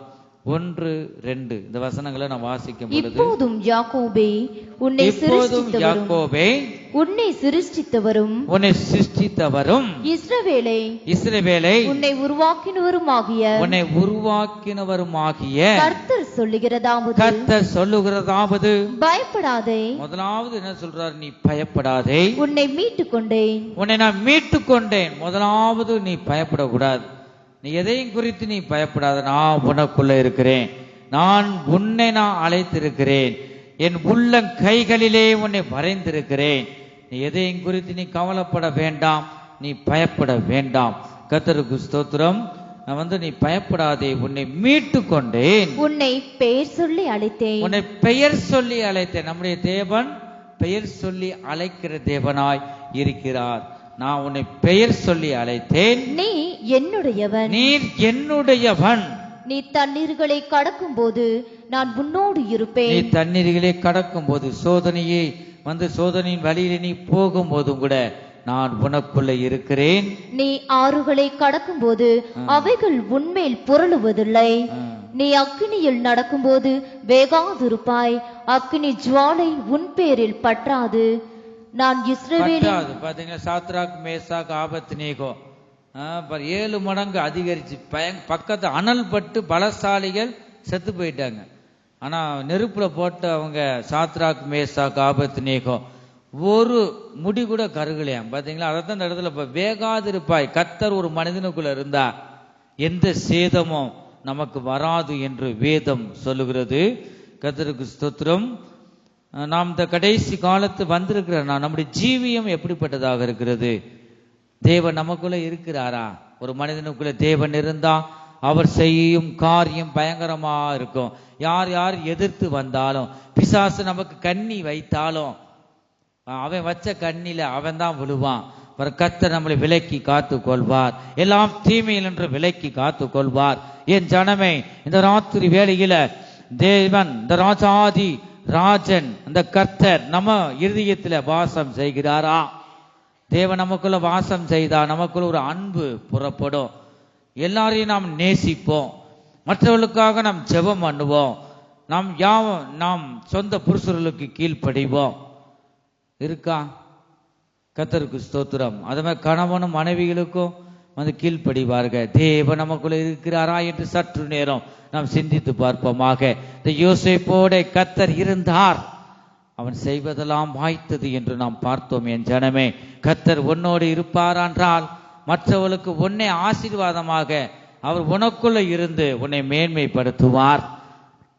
1-2 இந்த வசனங்களை நான் வாசிக்கும் பொழுது, இப்போதும் யாக்கோபே உன்னை சிருஷ்டித்தவரும் இஸ்ரவேலை உன்னை உருவாக்கினவருமாகிய கர்த்தர் சொல்லுகிறதாவது பயப்படாதே. முதலாவது என்ன சொல்றார்? நீ பயப்படாதே, உன்னை நான் மீட்டுக் கொண்டேன். முதலாவது நீ பயப்படக்கூடாது. நீ எதையும் குறித்து நீ பயப்படாத. நான் உனக்குள்ள இருக்கிறேன், நான் உன்னை அழைத்திருக்கிறேன், என் உள்ளங் கைகளிலே உன்னை வரைந்திருக்கிறேன். நீ எதையும் குறித்து நீ கவலைப்பட வேண்டாம், நீ பயப்பட வேண்டாம். கர்த்தருக்கு ஸ்தோத்திரம். நான் நீ பயப்படாதே, உன்னை மீட்டு கொண்டேன், உன்னை பெயர் சொல்லி அழைத்தேன். நம்முடைய தேவன் பெயர் சொல்லி அழைக்கிற தேவனாய் இருக்கிறார். நான் உன்னை பெயர் சொல்லி அழைத்தேன், நீ என்னுடையவன், நீர் என்னுடையவன். நீ தண்ணீர்களை கடக்கும் போது நான் உன்னோடு இருப்பேன். நீ தண்ணீர்களை கடக்கும் போது, சோதனையை சோதனையின் வழியிலே நீ போகும் போதும் கூட நான் உனக்குள்ள இருக்கிறேன். நீ ஆறுகளை கடக்கும் போது அவைகள் உன்மேல் புரளுவதில்லை. நீ அக்கினியில் நடக்கும் போது வேகாதிருப்பாய், அக்கினி ஜுவாலை உன் பேரில் பற்றாது. நான் இஸ்ரவேலின் பாத்தீங்கன்னா சாத்ராக் மேசாக் ஆபத்நேகோ 7 மடங்கு அதிகரிச்சு பக்கத்து அனல் பட்டு பலசாலிகள் செத்து போயிட்டாங்க. ஆனா நெருப்புல போட்ட அவங்க சாத்ராக் மேசாக் ஆபத்நேகோ ஒரு முடி கூட கருகலையாம். பாத்தீங்களா? அதைத்தான் இந்த இடத்துல வேகாதிருப்பாய். கர்த்தர் ஒரு மனிதனுக்குள்ள இருந்தா எந்த சேதமும் நமக்கு வராது என்று வேதம் சொல்லுகிறது. கர்த்தருக்கு ஸ்தோத்திரம். நாம் இந்த கடைசி காலத்து வந்திருக்கிற நம்முடைய ஜீவியம் எப்படிப்பட்டதாக இருக்கிறது? தேவன் நமக்குள்ள இருக்கிறாரா? ஒரு மனிதனுக்குள்ள தேவன் இருந்தா அவர் செய்யும் காரியம் பயங்கரமா இருக்கும். யார் யார் எதிர்த்து வந்தாலும், பிசாசு நமக்கு கண்ணி வைத்தாலும், அவன் வச்ச கண்ணில அவன் தான் விழுவான். கர்த்தர் நம்மளை விலக்கி காத்து கொள்வார், எல்லாம் தீமையில் என்று விலக்கி காத்து கொள்வார். என் ஜனமே, இந்த ராத்திரி வேளையில தேவன், இந்த ராஜாதி ராஜன், அந்த கர்த்தர் நம்ம இருதயத்துல வாசம் செய்கிறாரா? தேவன் நமக்குள்ள வாசம் செய்தா நமக்குள்ள ஒரு அன்பு புறப்படும். எல்லாரையும் நாம் நேசிப்போம், மற்றவர்களுக்காக நாம் ஜெபம் பண்ணுவோம், நாம் சொந்த புருஷர்களுக்கு கீழ்ப்படிவோம். இருக்கா? கர்த்தருக்கு ஸ்தோத்திரம். அதுமாதிரி கணவனும் மனைவிகளுக்கும் கீழ்ப்படிவார்கள். தேவன் நமக்குள்ள இருக்கிறாரா என்று சற்று நேரம் நாம் சிந்தித்து பார்ப்போமாக. இந்த யோசேப்போட கர்த்தர் இருந்தார். அவன் செய்வதெல்லாம் வாய்த்தது என்று நாம் பார்த்தோம். என் ஜனமே, கர்த்தர் உன்னோடு இருப்பாரானால் மற்றவர்களுக்கு உன்னை ஆசீர்வாதமாக அவர் உனக்குள்ள இருந்து உன்னை மேன்மைப்படுத்துவார்.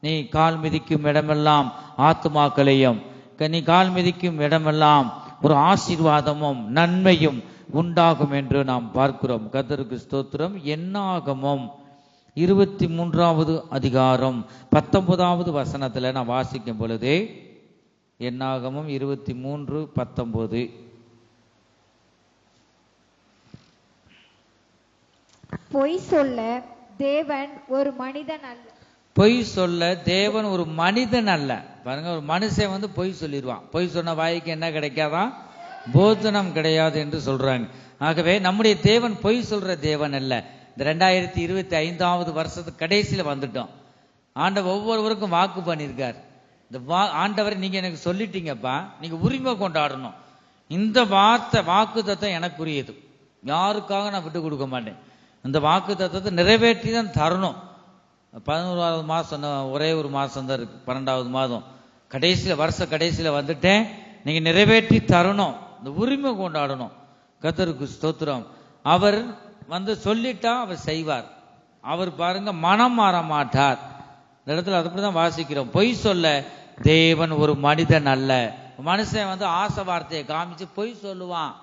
நீ கால் மிதிக்கும் இடமெல்லாம் ஆத்துமாக்களையும், நீ கால் மிதிக்கும் இடமெல்லாம் ஒரு ஆசீர்வாதமும் நன்மையும் உண்டாகும் என்று நாம் பார்க்கிறோம். கர்த்தருக்கு ஸ்தோத்திரம். என்னாகமம் 23வது அதிகாரம் 19வது வசனத்துல நான் வாசிக்கும் பொழுது, என்னாகமம் 23:19, பொய் சொல்ல தேவன் ஒரு மனிதன் அல்ல. பொய் சொல்ல தேவன் ஒரு மனிதன் அல்ல. பாருங்க, ஒரு மனுஷன் பொய் சொல்லிடுவான். பொய் சொன்ன வாய்க்கு என்ன கிடைக்காதான்? போதனம் கிடையாது என்று சொல்றாங்க. ஆகவே நம்முடைய தேவன் பொய் சொல்ற தேவன் அல்ல. இந்த 2025வது வருஷத்துக்கு கடைசியில வந்துட்டோம். ஆண்டவர் ஒவ்வொருவருக்கும் வாக்கு பண்ணியிருக்கார். இந்த ஆண்டவரை நீங்க எனக்கு சொல்லிட்டீங்கப்பா, நீங்க உரிமை கொண்டாடணும். இந்த வாக்கு தத்தம் எனக்குரியது, யாருக்காக நான் விட்டு கொடுக்க மாட்டேன். இந்த வாக்கு தத்தத்தை நிறைவேற்றி தான் தரணும். 11வது மாசம் ஒரே ஒரு மாசம் தான் இருக்கு, 12வது மாதம் கடைசியில, வருஷ கடைசியில வந்துட்டேன். நீங்க நிறைவேற்றி தரணும், இந்த உரிமை கொண்டாடணும். கர்த்தருக்கு ஸ்தோத்திரம். அவர் சொல்லிட்டா அவர் செய்வார். அவர் பாருங்க மனம் மாற மாட்டார். இந்த இடத்துல அப்படிதான் வாசிக்கிறோம். பொய் சொல்ல தேவன் ஒரு மனிதன் அல்ல. மனுஷன் ஆசை வார்த்தையை காமிச்சு பொய் சொல்லுவான்.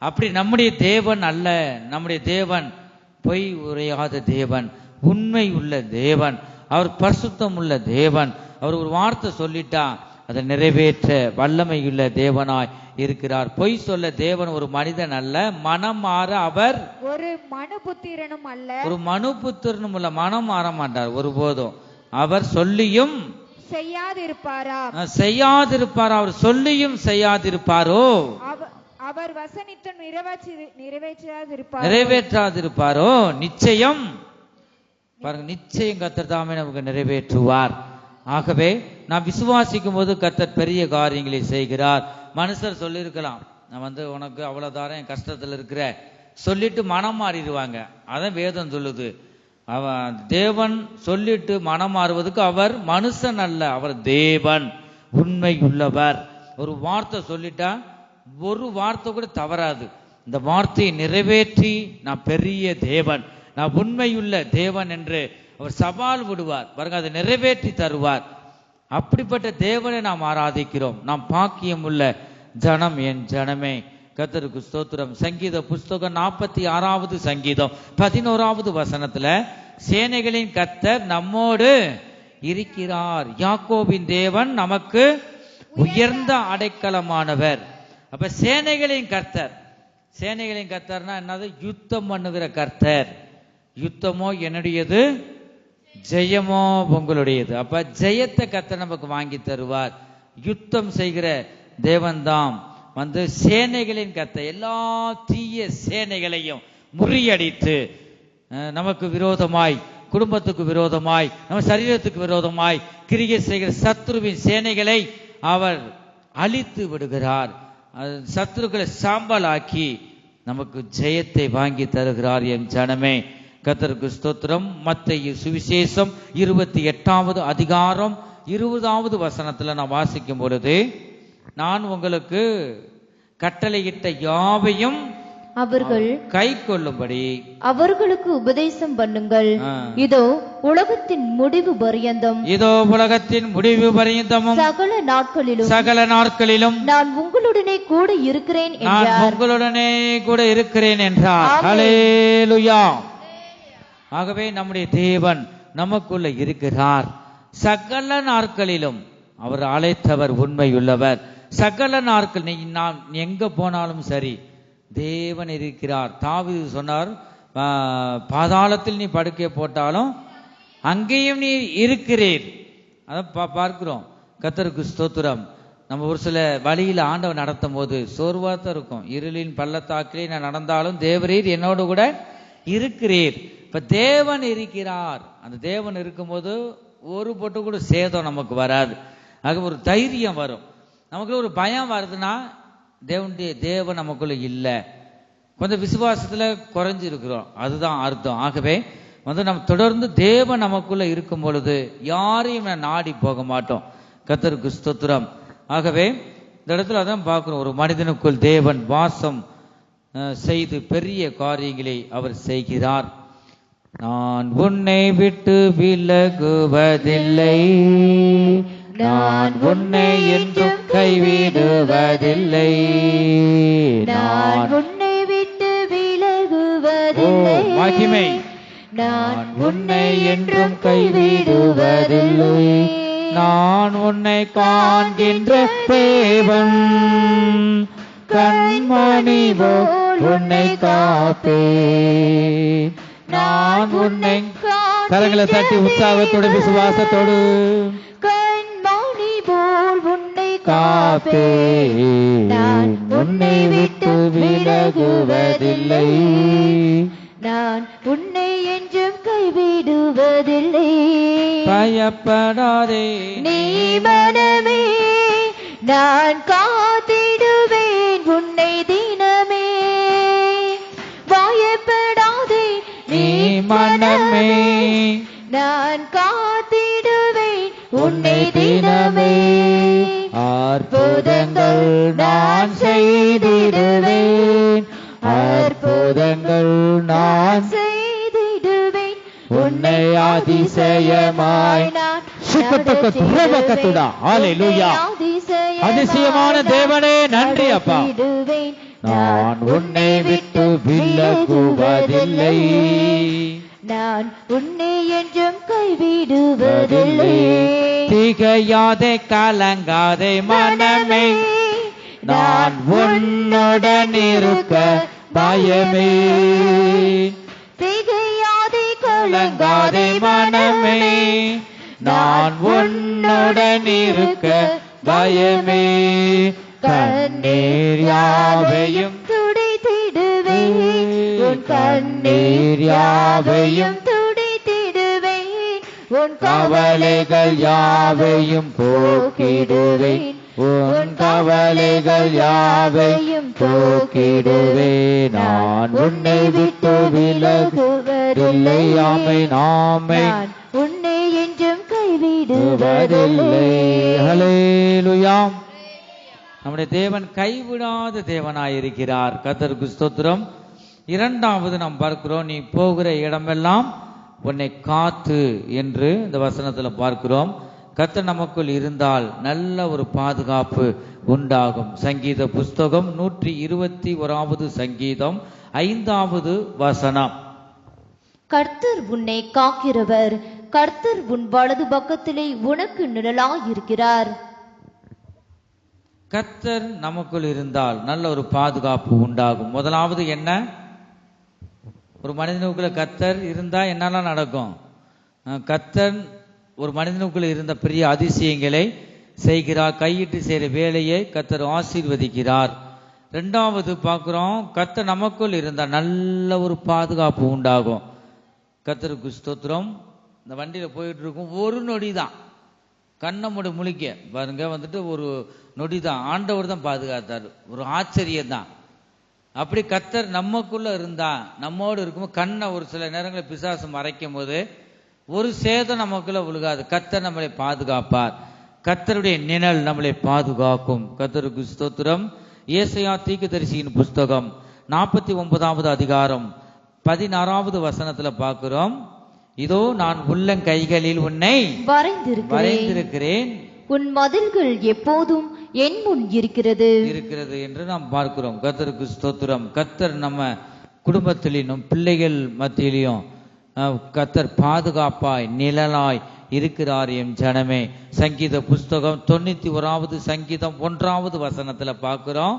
அப்படி நம்முடைய தேவன் அல்ல. நம்முடைய தேவன் பொய் உரையாத தேவன், உண்மை உள்ள தேவன், அவர் பரிசுத்தம் உள்ள தேவன். அவர் ஒரு வார்த்தை சொல்லிட்டா அதை நிறைவேற்ற வல்லமை உள்ள தேவனாய் இருக்கிறார். பொய் சொல்ல தேவன் ஒரு மனிதன் அல்ல. மனம் மாற அவர் ஒரு மனுபுத்திரனும் அல்ல. ஒரு மனுபுத்திரனும் அல்ல. மனம் மாற மாட்டார் ஒருபோதும். அவர் சொல்லியும் செய்யாதிருப்பாரா? செய்யாதிருப்பார். அவர் சொல்லியும் செய்யாதிருப்பாரோ? அவர் வசனித்து நிறைவேற்றாதிருப்பாரோ? நிச்சயம் பாருங்க, நிச்சயம் கர்த்தர் தாமே நமக்கு நிறைவேற்றுவார். ஆகவே நான் விசுவாசிக்கும் போது கர்த்தர் பெரிய காரியங்களை செய்கிறார். மனுஷர் சொல்லியிருக்கலாம், நான் உனக்கு அவ்வளவுதாரம் என் கஷ்டத்துல இருக்கிற சொல்லிட்டு மனம் மாறிடுவாங்க. அதான் வேதம் சொல்லுது. அவன் தேவன் சொல்லிட்டு மனம் மாறுவதுக்கு அவர் மனுஷன் அல்ல, அவர் தேவன், உண்மை உள்ளவர். ஒரு வார்த்தை சொல்லிட்டா ஒரு வார்த்தை கூட தவறாது. இந்த வார்த்தையை நிறைவேற்றி நான் பெரிய தேவன், நான் உண்மையுள்ள தேவன் என்று அவர் சவால் விடுவார். பாருங்க, அதை நிறைவேற்றி தருவார். அப்படிப்பட்ட தேவனை நாம் ஆராதிக்கிறோம். நாம் பாக்கியம் உள்ள ஜனம். என் ஜனமே, கர்த்தருக்கு ஸ்தோத்திரம். சங்கீத புஸ்தகம் 46வது சங்கீதம் 11வது வசனத்துல, சேனைகளின் கர்த்தர் நம்மோடு இருக்கிறார், யாக்கோபின் தேவன் நமக்கு உயர்ந்த அடைக்கலமானவர். அப்ப சேனைகளின் கர்த்தர், சேனைகளின் கர்த்தர்னா என்னது? யுத்தம் பண்ணுகிற கர்த்தர். யுத்தமோ என்னுடையது, ஜெயமோ உங்களுடையது. அப்ப ஜெயத்தை கர்த்தர் நமக்கு வாங்கி தருவார். யுத்தம் செய்கிற தேவன் தாம் சேனைகளின் கர்த்தர். எல்லா தீய சேனைகளையும் முறியடித்து நமக்கு விரோதமாய், குடும்பத்துக்கு விரோதமாய், நம்ம சரீரத்துக்கு விரோதமாய் கிரியை செய்கிற சத்ருவின் சேனைகளை அவர் அழித்து விடுகிறார். சத்ருக்களை சாம்பலாக்கி நமக்கு ஜெயத்தை வாங்கி தருகிறார். என் ஜனமே, கர்த்தருக்கு ஸ்தோத்திரம். மத்தேயு சுவிசேஷம் 28வது அதிகாரம் 20வது வசனத்துல நான் வாசிக்கும் பொழுது, நான் உங்களுக்கு கட்டளையிட்ட யாவையும் அவர்கள் கை கொள்ளும்படி அவர்களுக்கு உபதேசம் பண்ணுங்கள். இதோ உலகத்தின் முடிவு பரியந்தம், இதோ உலகத்தின் முடிவு பரியந்தமும் சகல நாட்களிலும் நான் உங்களுடனே கூட இருக்கிறேன் என்றார். நான் உங்களுடனே கூட இருக்கிறேன் என்றார். ஹல்லேலூயா. ஆகவே நம்முடைய தேவன் நமக்குள்ள இருக்கிறார். சகல நாட்களிலும் அவர் அழைத்தவர் உண்மையுள்ளவர். சகல நாட்கள் நான் எங்க போனாலும் சரி தேவன் இருக்கிறார். தாவீது சொன்னார், பாதாளத்தில் நீ படுக்கை போட்டாலும் அங்கேயும் நீ இருக்கிறீர். அதான் பார்க்கிறோம். கர்த்தருக்கு ஸ்தோத்திரம். நம்ம ஒரு சில வழியில ஆண்டவர் நடத்தும் போது சோர்வாத்தான் இருக்கும். இருளின் பள்ளத்தாக்கிலே நான் நடந்தாலும் தேவரீர் என்னோடு கூட இருக்கிறீர். இப்ப தேவன் இருக்கிறார். அந்த தேவன் இருக்கும்போது ஒரு பொட்டு கூட சேதம் நமக்கு வராது. ஆக ஒரு தைரியம் வரும். நமக்குள்ள ஒரு பயம் வருதுன்னா தேவன் நமக்குள்ள இல்லை, கொஞ்சம் விசுவாசத்துல குறைஞ்சு இருக்கிறோம், அதுதான் அர்த்தம். ஆகவே நம்ம தொடர்ந்து தேவன் நமக்குள்ள இருக்கும் பொழுது யாரையும் நாடி போக மாட்டோம். கர்த்தருக்கு ஸ்தோத்திரம். ஆகவே இந்த இடத்துல அதான் பார்க்கிறோம், ஒரு மனிதனுக்குள் தேவன் வாசம் செய்து பெரிய காரியங்களை அவர் செய்கிறார். நான் உன்னை விட்டு விலகுவதில்லை, நான் உன்னை என்றும் கைவிடுவதில்லை, நான் உன்னை விட்டு விலகுவதில்லை, மகிமை, நான் உன்னை என்றும் கைவிடுவதில்லை, நான் உன்னை காண்கின்ற தேவன், கண்மணி போல் உன்னை காப்பேன், நான் உன்னை. கரங்களை தட்டி உற்சாகத்தோடு விசுவாசத்தோடு, கண்மணி போல் உன்னை காப்பேன், நான் உன்னை விட்டு விலகுவதில்லை, நான் உன்னை என்றும் கைவிடுவதில்லை. பயப்படாதே நீ மனமே, நான் காத்திடுவேன் உன்னை தினமே. பயப்படாதே நீ மனமே, நான் காத்திடுவேன் உன்னை தினமே. அற்புதங்கள் நான் செய்திடுவேன், அற்புதங்கள் நான் செய்திடுவேன் உன்னை அதிசயமாய் நான் ஹல்லேலூயா. அதிசயமான தேவனே நன்றி அப்பா. நடத்திடுவேன். நான் உன்னை விட்டு விலகுவதில்லை, நான் உன்னை என்றும் கைவிடுவதில்லை. திகையாதே கலங்காதே மனமே, நான் உன்னுடன் இருக்க பயமே. திகையாதே கலங்காதே மனமே, நான் உன்னுடன் இருக்க பயமே. கண்ணீர் யாவையும் துடைத்திடுவேன், உன் கண்ணீர் யாவையும் துடைத்திடுவேன், உன் கவலைகள் யாவையும் போக்கிடுவேன், உன் கவலைகள் யாவையும் போக்கிடுவேன். நான் உன்னை விட்டு விலகுவதில்லை, ஆமை நாமை நான் உன்னை என்றும் கைவிடுவதில்லை. ஹல்லேலூயா. நம்முடைய தேவன் கைவிடாத தேவனாயிருக்கிறார். கர்த்தருக்கு ஸ்தோத்திரம். இரண்டாவது நாம் பார்க்கிறோம், நீ போகிற இடமெல்லாம் உன்னை காத்து என்று இந்த வசனத்துல பார்க்கிறோம். கர்த்தர் நமக்குள் இருந்தால் நல்ல ஒரு பாதுகாப்பு உண்டாகும். சங்கீத புஸ்தகம் 121வது சங்கீதம் 5வது வசனம். கர்த்தர் உன்னை காக்கிறவர், கர்த்தர் உன் வலது பக்கத்திலே உனக்கு நிழலாயிருக்கிறார். கர்த்தர் நமக்குள் இருந்தால் நல்ல ஒரு பாதுகாப்பு உண்டாகும். முதலாவது என்ன? ஒரு மனிதனுக்குள்ள கர்த்தர் இருந்தா என்னெல்லாம் நடக்கும்? கர்த்தர் ஒரு மனிதனுக்குள்ள இருந்த பெரிய அதிசயங்களை செய்கிறார். கையிட்டு செய்கிற வேலையை கர்த்தர் ஆசீர்வதிக்கிறார். ரெண்டாவது பார்க்கிறோம், கர்த்தர் நமக்குள் இருந்தா நல்ல ஒரு பாதுகாப்பு உண்டாகும். கர்த்தருக்கு ஸ்தோத்திரம். இந்த வண்டியில போயிட்டு இருக்கும், ஒரு நொடி தான், கண்ணை மூடி முழிக்க பாருங்க, வந்துட்டு ஒரு நொடி தான் ஆண்டவர் தான் பாதுகாத்தார். ஒரு ஆச்சரியம் தான். அப்படி கர்த்தர் நமக்குள்ள இருந்தா, நம்மோடு இருக்கும்போது கண்ணை ஒரு சில நேரங்களில் பிசாசு மறைக்கும் போது ஒரு சேதம் நமக்குள்ள விழுகாது. கர்த்தர் நம்மளை பாதுகாப்பார். கர்த்தருடைய நிழல் நம்மளை பாதுகாக்கும். கர்த்தருக்கு ஸ்தோத்திரம். ஏசாயா தீர்க்கதரிசியின் புஸ்தகம் 49வது அதிகாரம் 16வது வசனத்துல பார்க்கிறோம், இதோ நான் உள்ளங்கைகளில் உன்னை வரைந்திருக்கிறேன், உன் மதில்கள் எப்போதும் என் முன் இருக்கிறது என்று நாம் பார்க்கிறோம். கர்த்தருக்கு ஸ்தோத்திரம். கர்த்தர் நம்ம குடும்பத்திலும் நம் பிள்ளைகள் மத்தியிலையும் கர்த்தர் பாதுகாப்பாய் நிழலாய் இருக்கிறார். எம் ஜனமே, சங்கீத புஸ்தகம் 91வது சங்கீதம் 1வது வசனத்துல பார்க்கிறோம்,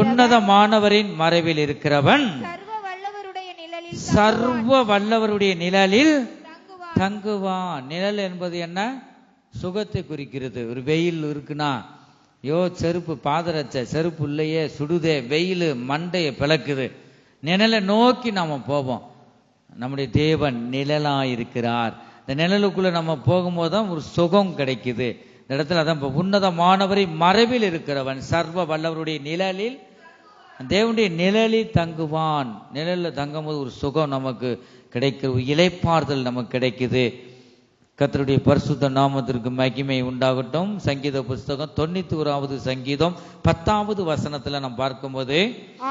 உன்னதமானவரின் மறைவில் இருக்கிறவன் சர்வ வல்லவருடைய நிழலில் தங்குவான். நிழல் என்பது என்ன? சுகத்தை குறிக்கிறது. ஒரு வெயில் இருக்குன்னா, செருப்பு பாதரச்ச செருப்பு இல்லையே, சுடுதே, வெயில் மண்டையை பிளக்குது, நிழலை நோக்கி நாம போவோம். நம்முடைய தேவன் நிழலாயிருக்கிறார். இந்த நிழலுக்குள்ள நம்ம போகும்போது தான் ஒரு சுகம் கிடைக்குது. இந்த இடத்துல அதான் உன்னதமானவரை மறைவில் இருக்கிறவன் சர்வ வல்லவருடைய நிழலில், தேவனுடைய நிழலில் தங்குவான். நிழலில் தங்கும் போது ஒரு சுகம் நமக்கு கிடைக்குது, இளைப்பாறுதல் நமக்கு கிடைக்குது. கர்த்தருடைய பரிசுத்த நாமத்திற்கு மகிமை உண்டாகட்டும். சங்கீத புஸ்தகம் 91வது சங்கீதம் 10வது வசனத்துல நாம் பார்க்கும்போது,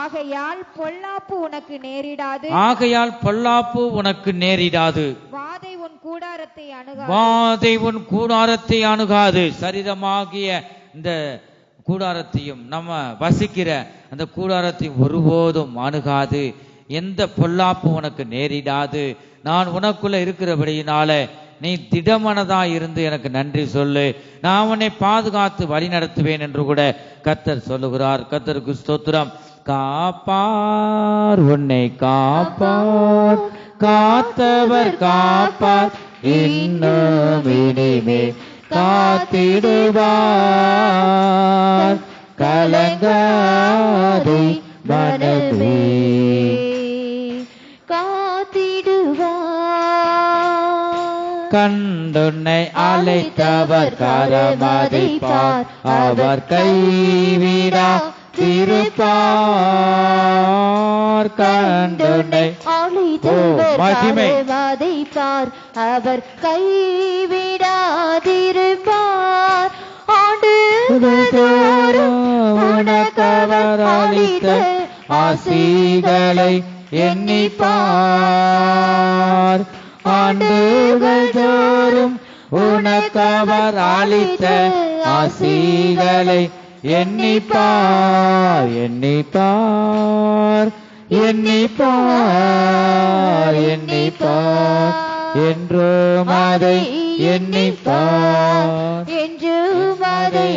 ஆகையால் பொல்லாப்பு உனக்கு நேரிடாது, ஆகையால் பொல்லாப்பு உனக்கு நேரிடாது, வாதை உன் கூடாரத்தை அணுகாது, வாதை உன் கூடாரத்தை அணுகாது. சரீரமாகிய இந்த கூடாரத்தையும் நம்ம வசிக்கிற அந்த கூடாரத்தையும் ஒருபோதும் அணுகாது. எந்த பொல்லாப்பு உனக்கு நேரிடாது. நான் உனக்குள்ள இருக்கிறபடியினால நீ திடமனதா இருந்து எனக்கு நன்றி சொல்லு, நான் உன்னை பாதுகாத்து வழி நடத்துவேன் என்று கூட கர்த்தர் சொல்லுகிறார். கர்த்தருக்கு ஸ்தோத்திரம். காப்பார், உன்னை காப்பார், காத்தவர் காப்பார், இன்னும் இனிமே காத்திடுவார். கலங்காதே மனமே, கண்டுன்னை அழைத்தவர் கரமதைப்பார், அவர் கைவிடா திருப்பார். கண்டுன்னை மகிமைப்பார், அவர் கைவிடாதிருப்பார். ஆண்டுதோறும் உனக்கவர் அளித்த ஆசிகளை எண்ணிப்பார். ஆண்டுகள் தோறும் உனக்கவர் அளித்த ஆசிகளை எண்ணிப்பார். எண்ணிப்பார், எண்ணிப்பார், எண்ணிப்பார், என்றும் அதை எண்ணிப்பார், என்றும் அதை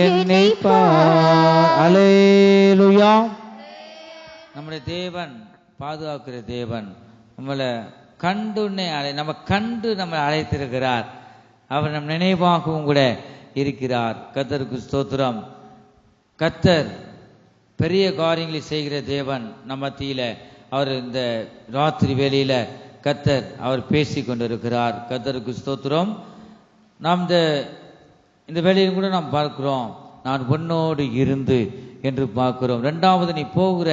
எண்ணிப்பார். அல்லேலூயா. நம்முடைய தேவன் பாதுகாக்கிற தேவன். நம்மளை கண்டுன்னே நம்ம கண்டு நம்மை அழைத்திருக்கிறார். அவர் நம் நினைவாகவும் கூட இருக்கிறார். கர்த்தருக்கு ஸ்தோத்திரம். கர்த்தர் பெரிய காரியங்களை செய்கிற தேவன். நம்ம மத்தியில அவர் இந்த ராத்திரி வேளையில கர்த்தர் அவர் பேசி கொண்டிருக்கிறார். கர்த்தருக்கு ஸ்தோத்திரம். நாம் இந்த வேளையில் கூட நாம் பார்க்கிறோம், நான் உன்னோடு இருந்து என்று பார்க்கிறோம். இரண்டாவது, நீ போகிற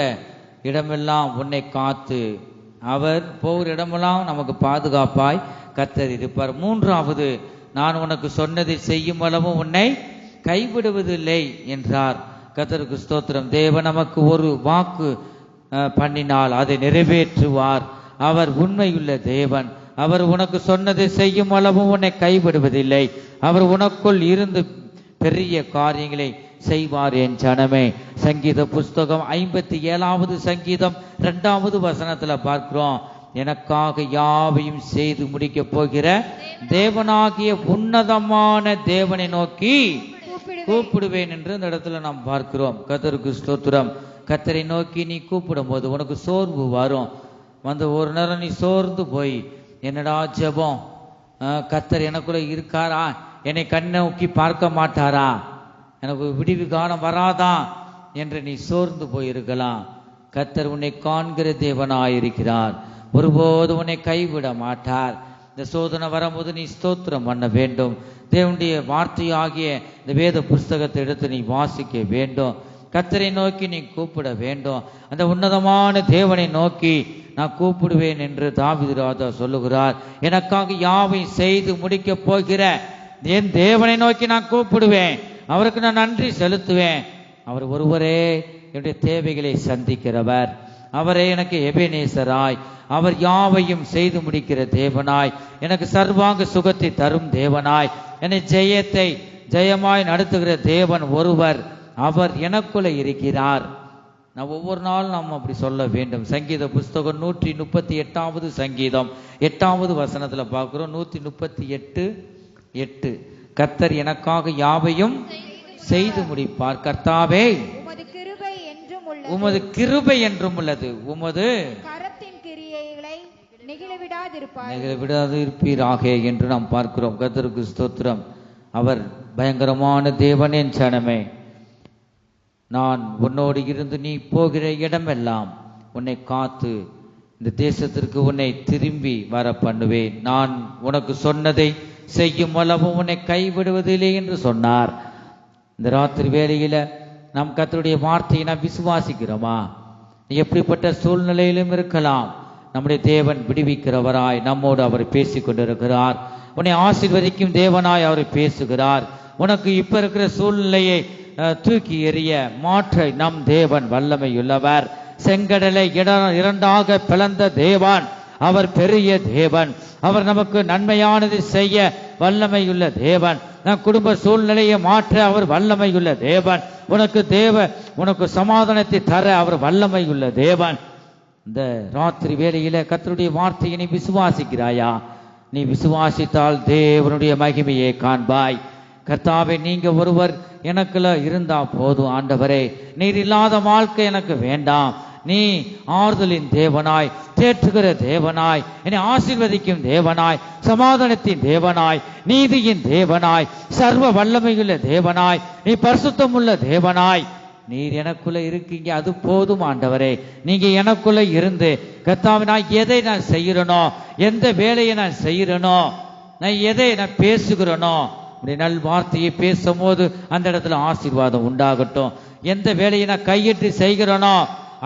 இடமெல்லாம் உன்னை காத்து, அவர் போகிற இடமெல்லாம் நமக்கு பாதுகாப்பாய் கர்த்தர் இருப்பார். மூன்றாவது, நான் உனக்கு சொன்னதை செய்யும் அளவும் உன்னை கைவிடுவதில்லை என்றார். கர்த்தருக்கு ஸ்தோத்திரம். தேவன் நமக்கு ஒரு வாக்கு பண்ணினால் அதை நிறைவேற்றுவார். அவர் உண்மையுள்ள தேவன். அவர் உனக்கு சொன்னதை செய்யும் அளவும் உன்னை கைவிடுவதில்லை. அவர் உனக்குள் இருந்து பெரிய காரியங்களை செய்வார். என் ஜனமே, சங்கீத புஸ்தகம் 57வது சங்கீதம் 2வது வசனத்துல பார்க்கிறோம், எனக்காக யாவையும் செய்து முடிக்க போகிற தேவனாகிய உன்னதமான தேவனை நோக்கி கூப்பிடுவேன் என்று இந்த இடத்துல நாம் பார்க்கிறோம். கர்த்தருக்கு ஸ்தோத்திரம். கர்த்தரை நோக்கி நீ கூப்பிடும் போது உனக்கு சோர்வு வரும். வந்து ஒரு நேரம் நீ சோர்ந்து போய், என்னடா ஜெபம், கர்த்தர் எனக்குள்ள இருக்காரா, என்னை கண்ணை நோக்கி பார்க்க மாட்டாரா, எனக்கு விடிவு காலம் வராதா என்று நீ சோர்ந்து போயிருக்கலாம். கர்த்தர் உன்னை காண்கிற தேவனாயிருக்கிறார். ஒருபோது உன்னை கைவிட மாட்டார். இந்த சோதனை வரும்போது நீ ஸ்தோத்திரம் பண்ண வேண்டும். தேவனுடைய வார்த்தையாகிய இந்த வேத புஸ்தகத்தை எடுத்து நீ வாசிக்க வேண்டும். கர்த்தரை நோக்கி நீ கூப்பிட வேண்டும். அந்த உன்னதமான தேவனை நோக்கி நான் கூப்பிடுவேன் என்று தாவீது ராஜா சொல்லுகிறார். எனக்காக யாவை செய்து முடிக்க போகிற என் தேவனை நோக்கி நான் கூப்பிடுவேன். அவருக்கு நான் நன்றி செலுத்துவேன். அவர் ஒருவரே என்னுடைய தேவைகளை சந்திக்கிறவர். அவரே எனக்கு எபேனேசராய், அவர் யாவையும் செய்து முடிக்கிற தேவனாய், எனக்கு சர்வாங்க சுகத்தை தரும் தேவனாய், என்னை ஜெயமாய் நடத்துகிற தேவன் ஒருவர். அவர் எனக்குள்ள இருக்கிறார். நான் ஒவ்வொரு நாளும் நாம் அப்படி சொல்ல வேண்டும். சங்கீத புஸ்தகம் 138வது சங்கீதம் 8வது வசனத்துல பார்க்கிறோம். 138:8, கர்த்தர் எனக்காக யாவையும் செய்து முடிப்பார். கர்த்தாவே, உமது கிருபை என்றும் உள்ளது, உமது கரத்தின் கிரியைகளை நெகிழவிடாது இருப்பீராக என்று நாம் பார்க்கிறோம். கர்த்தருக்கு ஸ்தோத்திரம். அவர் பயங்கரமான தேவன். என் ஜனமே, நான் உன்னோடு இருந்து நீ போகிற இடமெல்லாம் உன்னை காத்து இந்த தேசத்திற்கு உன்னை திரும்பி வர பண்ணுவேன். நான் உனக்கு சொன்னதை செய்யும் அளவும் உன்னை கைவிடுவதில்லை என்று சொன்னார். இந்த ராத்திரி வேளையில நாம் கர்த்தருடைய வார்த்தையை நாம் விசுவாசிக்கிறோமா? எப்படிப்பட்ட சூழ்நிலையிலும் இருக்கலாம், நம்முடைய தேவன் விடுவிக்கிறவராய் நம்மோடு அவர் பேசிக் கொண்டிருக்கிறார். உன்னை ஆசீர்வதிக்கும் தேவனாய் அவர் பேசுகிறார். உனக்கு இப்ப இருக்கிற சூழ்நிலையை தூக்கி எறிய மாற்ற நம் தேவன் வல்லமையுள்ளவர். செங்கடலை இரண்டாக பிளந்த தேவன், அவர் பெரிய தேவன். அவர் நமக்கு நன்மையானது செய்ய வல்லமையுள்ள தேவன். நம் குடும்ப சூழ்நிலையை மாற்ற அவர் வல்லமையுள்ள தேவன். உனக்கு சமாதானத்தை தர அவர் வல்லமையுள்ள தேவன். இந்த ராத்திரி வேளையில கர்த்தருடைய வார்த்தையை நீ விசுவாசிக்கிறாயா? நீ விசுவாசித்தால் தேவனுடைய மகிமையை காண்பாய். கர்த்தாவே, நீங்க ஒருவர் எனக்குள்ள இருந்தா போதும் ஆண்டவரே, நீர் இல்லாத வாழ்க்கை எனக்கு வேண்டாம். நீ ஆறுதலின் தேவனாய், தேற்றுகிற தேவனாய், என்னை ஆசீர்வதிக்கும் தேவனாய், சமாதானத்தின் தேவனாய், நீதியின் தேவனாய், சர்வ வல்லமையுள்ள தேவனாய், நீ பரிசுத்தமுள்ள தேவனாய், நீர் எனக்குள்ள இருக்கீங்க. அது போதும் ஆண்டவரே. நீங்க எனக்குள்ள இருந்து கர்த்தாவே, நான் எதை நான் செய்யறனோ, எந்த வேலையை நான் செய்யறனோ, நான் எதை நான் பேசுகிறனோ, நல் வார்த்தையை பேசும் போது அந்த இடத்துல ஆசீர்வாதம் உண்டாகட்டும். எந்த வேலையை நான் கையிட்டு செய்கிறனோ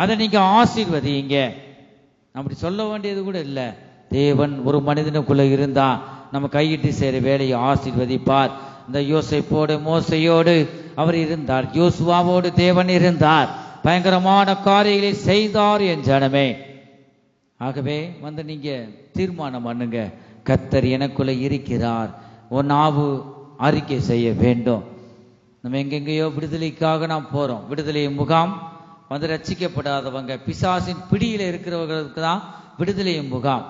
அதை நீங்க ஆசீர்வதிங்க. அப்படி சொல்ல வேண்டியது கூட இல்லை. தேவன் ஒரு மனிதனுக்குள்ள இருந்தா நம்ம கையிட்டு செய்கிற வேலையை ஆசீர்வதிப்பார். இந்த யோசேப்போடு மோசையோடு அவர் இருந்தார், யோசுவாவோடு தேவன் இருந்தார், பயங்கரமான காரியங்களை செய்தார் என் ஜனமே. ஆகவே நீங்க தீர்மானம் பண்ணுங்க, கர்த்தர் எனக்குள்ள இருக்கிறார். உன் நாவு அறிக்கை செய்ய வேண்டும். நம்ம எங்கெங்கேயோ விடுதலைக்காக நாம் போறோம். விடுதலை முகாம் ரட்சிக்கப்படாதவங்க, பிசாசின் பிடியில இருக்கிறவர்களுக்கு தான் விடுதலை முகாம்.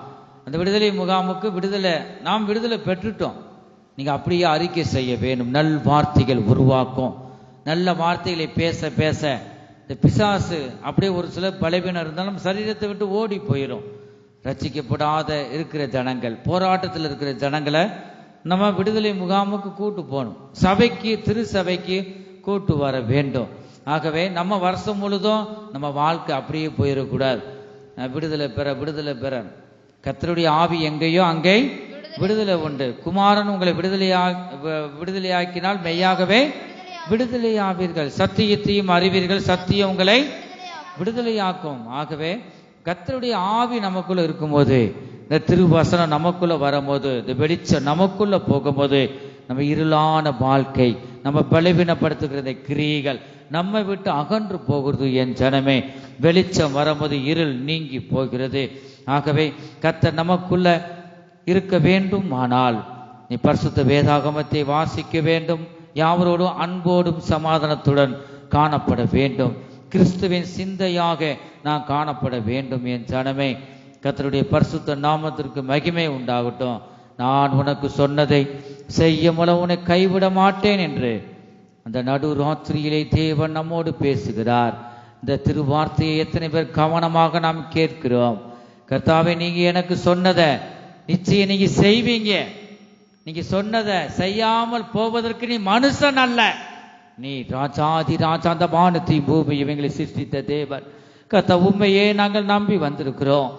அந்த விடுதலை முகாமுக்கு நாம் விடுதலை பெற்றுட்டோம். நீங்க அப்படியே அறிக்கை செய்ய வேண்டும். நல் வார்த்தைகள் உருவாக்கும். நல்ல வார்த்தைகளை பேச பேச இந்த பிசாசு அப்படியே ஒரு சில பலவீனம் இருந்தாலும் சரீரத்தை விட்டு ஓடி போயிடும். ரட்சிக்கப்படாத இருக்கிற ஜனங்கள், போராட்டத்தில் இருக்கிற ஜனங்களை நம்ம விடுதலை முகாமுக்கு கூட்டு போகணும். சபைக்கு, திரு சபைக்கு கூட்டு வர வேண்டும். ஆகவே நம்ம வருஷம் முழுதும் நம்ம வாழ்க்கை அப்படியே போயிடக்கூடாது. விடுதலை பெற கர்த்தருடைய ஆவி எங்கேயோ அங்கே விடுதலை உண்டு. குமாரன் உங்களை விடுதலையாக்கினால் மெய்யாகவே விடுதலையாவீர்கள், சத்தியத்தையும் அறிவீர்கள், சத்தியம் உங்களை விடுதலையாக்கும். ஆகவே கர்த்தருடைய ஆவி நமக்குள்ள இருக்கும்போது, இந்த திருவசனம் நமக்குள்ள வரும்போது, இந்த வெளிச்சம் நமக்குள்ள போகும்போது, நம்ம இருளான வாழ்க்கை, நம்ம பலவீனப்படுத்துகிற கிரியைகள் நம்மை விட்டு அகன்று போகிறது என் ஜனமே. வெளிச்சம் வரும்போது இருள் நீங்கி போகிறது. ஆகவே கர்த்தர் நமக்குள்ள இருக்க வேண்டும். ஆனால் நீ பரிசுத்த வேதாகமத்தை வாசிக்க வேண்டும். யாவரோடும் அன்போடும் சமாதானத்துடன் காணப்பட வேண்டும். கிறிஸ்துவின் சிந்தையாக நான் காணப்பட வேண்டும் என் ஜனமே. கர்த்தருடைய பரிசுத்த நாமத்திற்கு மகிமை உண்டாகட்டும். நான் உனக்கு சொன்னதை செய்ய மூலம் உன்னை கைவிட மாட்டேன் என்று அந்த நடு ராத்திரியிலே தேவன் நம்மோடு பேசுகிறார். இந்த திருவார்த்தையை எத்தனை பேர் கவனமாக நாம் கேட்கிறோம்? கர்த்தாவே, நீங்க எனக்கு சொன்னதை நிச்சயம் நீங்க செய்வீங்க. நீங்க சொன்னதை செய்யாமல் போவதற்கு நீ மனுஷன் அல்ல, நீ ராஜாதி ராஜா, அந்த வானத்தை பூமி இவங்களை சிருஷ்டித்த தேவன். கர்த்தா, உண்மையே நாங்கள் நம்பி வந்திருக்கிறோம்.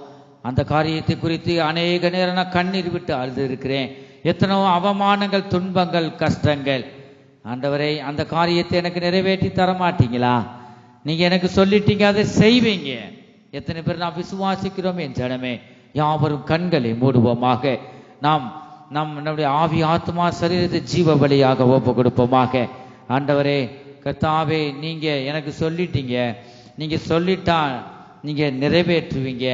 அந்த காரியத்தை குறித்து அநேக நேரம் நான் கண்ணீர் விட்டு அழுது இருக்கிறேன். எத்தனோ அவமானங்கள், துன்பங்கள், கஷ்டங்கள். ஆண்டவரே, அந்த காரியத்தை எனக்கு நிறைவேற்றி தர மாட்டீங்களா? நீங்க எனக்கு சொல்லிட்டீங்க, அதை செய்வீங்க. எத்தனை பேர் நாம் விசுவாசிக்கிறோம் என் ஜனமே? யாவரும் கண்களை மூடுவோமாக. நாம் நம்முடைய ஆவி, ஆத்மா, சரீரத்தை ஜீவ பலியாக ஒப்பு கொடுப்போமாக. ஆண்டவரே, கர்த்தாவே, நீங்க எனக்கு சொல்லிட்டீங்க, நீங்க சொல்லிட்டா நீங்க நிறைவேற்றுவீங்க.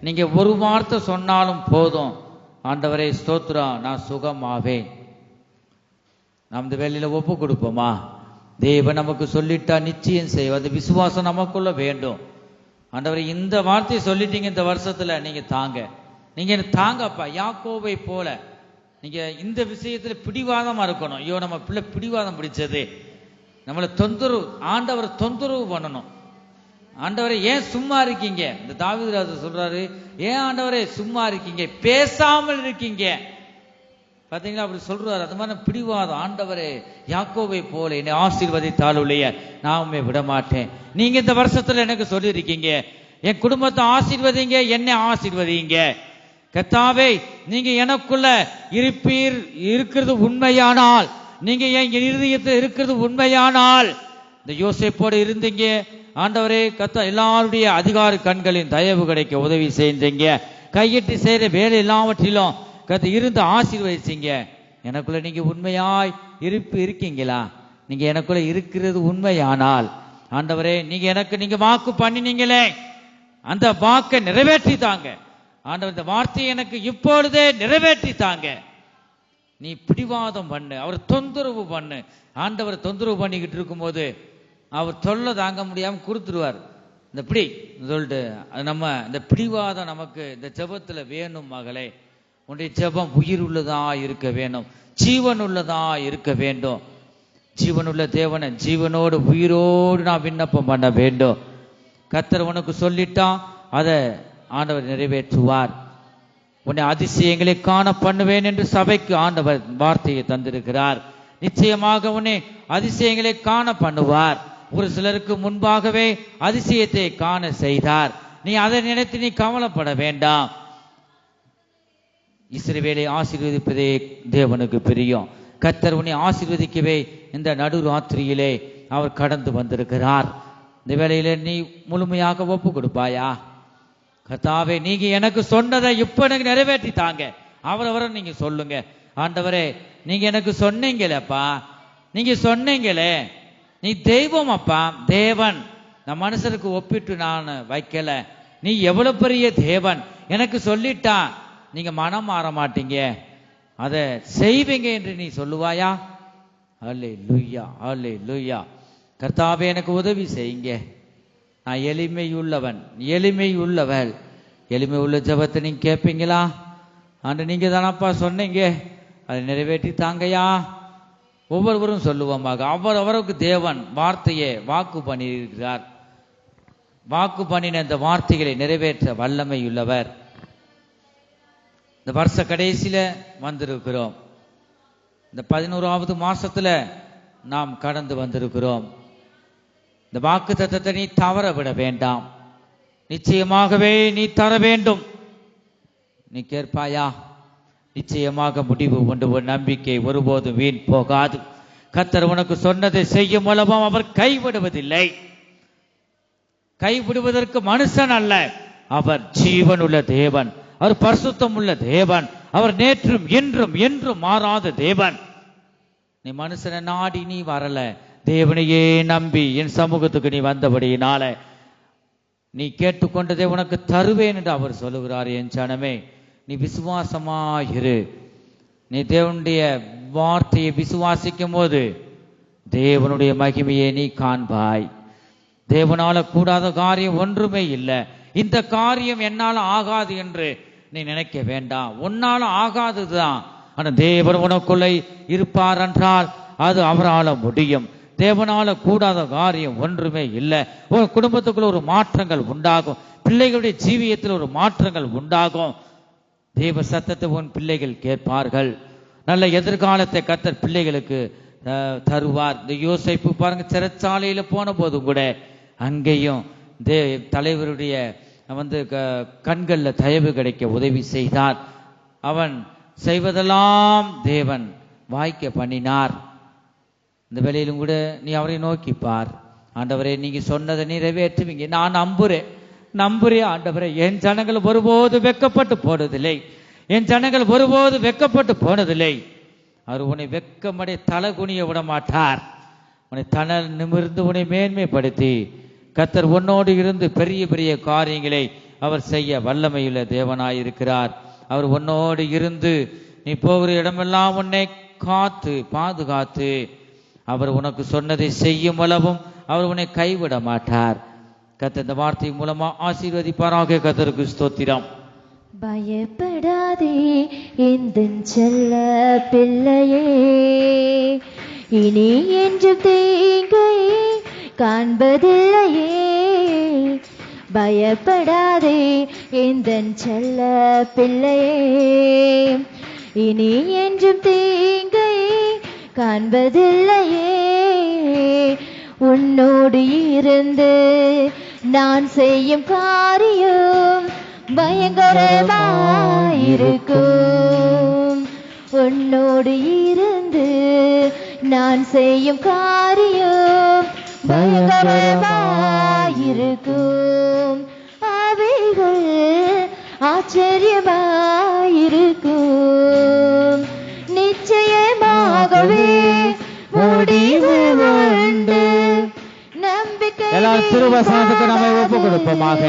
நீங்க ஒரு வார்த்தை சொன்னாலும் போதும். ஆண்டவரே ஸ்தோத்திரம், நான் சுகமாவேன். நாம் இந்த வேலையில ஒப்பு கொடுப்போமா? தேவன் நமக்கு சொல்லிட்டா நிச்சயம் செய்வோம். அந்த விசுவாசம் நமக்குள்ள வேண்டும். ஆண்டவரே, இந்த வார்த்தையை சொல்லிட்டீங்க, இந்த வருஷத்துல நீங்க தாங்க, நீங்க தாங்கப்பா. யாக்கோபை போல நீங்க இந்த விஷயத்துல பிடிவாதமா இருக்கணும். ஐயோ, நம்ம பிள்ளை பிடிவாதம் பிடிச்சது, நம்மளை ஆண்டவரை தொந்தரவு பண்ணணும். ஆண்டவரை ஏன் சும்மா இருக்கீங்க? இந்த தாவீது ராஜா சொல்றாரு, ஏன் ஆண்டவரே சும்மா இருக்கீங்க, பேசாமல் இருக்கீங்க? பாத்தீங்களா, அப்படி சொல்றாரு. அது மாதிரி பிடிவாதம். ஆண்டவரே, யாக்கோபை போல என்னை ஆசீர்வதித்தாலுடைய நான் உண்மை விட மாட்டேன். நீங்க இந்த வருஷத்துல எனக்கு சொல்லி இருக்கீங்க, என் குடும்பத்தை ஆசீர்வதிங்க, என்னை ஆசீர்வதிங்க. கர்த்தாவே, நீங்க எனக்குள்ள இருக்கிறது உண்மையானால், நீங்க என் இருதயத்தில் இருக்கிறது உண்மையானால், இந்த யோசேப்போடு இருந்தீங்க ஆண்டவரே. கர்த்தா, எல்லாருடைய அதிகார கண்களின் தயவு கிடைக்க உதவி செய்தீங்க. கையிட்டு செய்கிற வேலை எல்லாவற்றிலும் இருந்து ஆசீர்வதிச்சீங்க. எனக்குள்ள நீங்க உண்மையாய் இருக்கீங்களா? நீங்க எனக்குள்ள இருக்கிறது உண்மையானால் ஆண்டவரே, நீங்க வாக்கு பண்ணினீங்களே, அந்த வாக்கை நிறைவேற்றி தாங்க ஆண்டவர். இந்த வார்த்தையை எனக்கு இப்பொழுதே நிறைவேற்றி தாங்க. நீ பிடிவாதம் பண்ணு, அவர் தொந்தரவு பண்ணு. ஆண்டவர் தொந்தரவு பண்ணிக்கிட்டு இருக்கும்போது அவர் தொல்லை தாங்க முடியாம கொடுத்துருவார். இந்த பிடி சொல்லிட்டு நம்ம இந்த பிடிவாதம் நமக்கு இந்த ஜெபத்துல வேணும். மகளே, உன்னுடைய ஜெபம் உயிர் உள்ளதா இருக்க வேணும், ஜீவன் உள்ளதா இருக்க வேண்டும். ஜீவனுள்ள தேவனை ஜீவனோடு உயிரோடு நான் விண்ணப்பம் பண்ண வேண்டும். கர்த்தர் உனக்கு சொல்லிட்டான், அதை ஆண்டவர் நிறைவேற்றுவார். உன்னை அதிசயங்களை காண பண்ணுவேன் என்று சபைக்கு ஆண்டவர் வார்த்தையை தந்திருக்கிறார். நிச்சயமாக உன்னை அதிசயங்களை காண பண்ணுவார். ஒரு சிலருக்கு முன்பாகவே அதிசயத்தை காண செய்தார். நீ அதை நினைத்து நீ கவலைப்பட வேண்டாம். இஸ்ரவேலை ஆசீர்வதிப்பதே தேவனுக்கு பிரியம். கர்த்தர் உன்னை ஆசீர்வதிக்கவே இந்த நடுராத்திரியிலே அவர் கடந்து வந்திருக்கிறார். இந்த வேளையிலே நீ முழுமையாக ஒப்பு கொடுப்பாயா? கர்த்தாவே, நீங்க எனக்கு சொன்னதை இப்ப எனக்கு நிறைவேற்றி தாங்க. அவரவரை நீங்க சொல்லுங்க. ஆண்டவரே, நீங்க எனக்கு சொன்னீங்களேப்பா, நீங்க சொன்னீங்களே, நீ தெய்வம் அப்பா, தேவன். நான் மனுஷருக்கு ஒப்பிட்டு நான் வைக்கல. நீ எவ்வளவு பெரிய தேவன் எனக்கு சொல்லிட்டா நீங்க மனம் மாற மாட்டீங்க, அதை செய்வீங்க என்று நீ சொல்லுவாயா? அல்லேலூயா, அல்லேலூயா. கர்த்தாவே, எனக்கு உதவி செய்யுங்க. நான் எளிமை உள்ளவன், எளிமை உள்ளவள். எளிமை உள்ள ஜெபத்தை நீங்க கேட்பீங்களா? ஆண்டு நீங்க தானப்பா சொன்னீங்க, அதை நிறைவேற்றி தாங்கயா. ஒவ்வொருவரும் சொல்லுவோமாக. அவருக்கு தேவன் வார்த்தையை வாக்கு பண்ணியிருக்கிறார். வாக்கு பண்ணின இந்த வார்த்தைகளை நிறைவேற்ற வல்லமை உள்ளவர். இந்த வருஷ கடைசியில வந்திருக்கிறோம். இந்த 11வது மாசத்துல நாம் கடந்து வந்திருக்கிறோம். இந்த வாக்கு தத்தத்தை நீ தவற விட வேண்டாம். நிச்சயமாகவே நீ தர வேண்டும். நீ கேட்பாயா? நிச்சயமாக முடிவு கொண்டு ஒரு நம்பிக்கை ஒருபோதும் வீண் போகாது. கர்த்தர் உனக்கு சொன்னதை செய்யும் மூலமும் அவர் கைவிடுவதில்லை. கைவிடுவதற்கு மனுஷன் அல்ல, அவர் ஜீவன் உள்ள தேவன், அவர் பரிசுத்தம் உள்ள தேவன், அவர் நேற்றும் இன்றும் என்றும் மாறாத தேவன். நீ மனுஷனை நாடி நீ வரல, தேவனையே நம்பி என் சமூகத்துக்கு நீ வந்தபடியினால நீ கேட்டுக்கொண்டதை உனக்கு தருவேன் என்று அவர் சொல்லுகிறார். என் ஜனமே, நீ விசுவாசமாயிரு. நீ தேவனுடைய வார்த்தையை விசுவாசிக்கும் போது தேவனுடைய மகிமையை நீ காண்பாய். தேவனால கூடாத காரியம் ஒன்றுமே இல்லை. இந்த காரியம் என்னால ஆகாது என்று நீ நினைக்க வேண்டாம். உன்னால ஆகாதுதான். ஆனா தேவன் உனக்குள்ளே இருப்பார் என்றால் அது அவரால் முடியும். தேவனால கூடாத காரியம் ஒன்றுமே இல்லை. உன் குடும்பத்துக்குள்ள ஒரு மாற்றங்கள் உண்டாகும். பிள்ளைகளுடைய ஜீவியத்தில் ஒரு மாற்றங்கள் உண்டாகும். தேவ சத்தத்தை உன் பிள்ளைகள் கேட்பார்கள். நல்ல எதிர்காலத்தை கர்த்தர் பிள்ளைகளுக்கு தருவார். இந்த யோசேப்பு பாருங்க, சிறைச்சாலையில போன போதும் கூட அங்கேயும் தலைவருடைய கண்கள்ல தயவு கிடைக்க உதவி செய்தார். அவன் செய்வதெல்லாம் தேவன் வாய்க்க பண்ணினார். இந்த வேளையிலும் கூட நீ அவரை நோக்கிப்பார். ஆண்டவரே, நீங்க சொன்னதை நிறைவேற்றுவீங்க. நான் நம்புறேன் ஆண்டவரே. என் ஜனங்கள் ஒருபோது வெக்கப்பட்டு போனதில்லை. என் ஜனங்கள் ஒருபோது வெக்கப்பட்டு போனதில்லை. அவர் உன்னை வெக்கமடை தலை குனிய விட மாட்டார். உன்னை தலை நிமிர்ந்து உன்னை மேன்மைப்படுத்தி கர்த்தர் உன்னோடு இருந்து பெரிய பெரிய காரியங்களை அவர் செய்ய வல்லமையுள்ள தேவனாயிருக்கிறார். அவர் உன்னோடு இருந்து நீ போகிற இடமெல்லாம் உன்னை காத்து பாதுகாத்து அவர் உனக்கு சொன்னதை செய்யும் அளவும் அவர் உன்னை கைவிட மாட்டார். கர்த்தர் இந்த வார்த்தை மூலமா ஆசீர்வதிப்பாராக. கர்த்தருக்கு ஸ்தோத்திரம். பயப்படாதே எந்தன் செல்ல பிள்ளையே, இனி என்று தீங்கை காண்பதில்லையே. பயப்படாதே எந்தன் செல்ல பிள்ளையே, இனி என்றும் தீங்கை காண்பதில்லையே. உன்னோடு இருந்து நான் செய்யும் காரியம் பயங்கரமாயிருக்கும். உன்னோடு இருந்து நான் செய்யும் காரியம் பயங்கரமாயிருக்கும். அவைகள் ஆச்சரியமாயிருக்கும். ஆசிர்வதிக்கவே முடிவு உண்டு. நம்பிக்கை எல்லாரும் திருவசனத்துக்கு நம்மை ஒப்பு கொடுப்போமாக.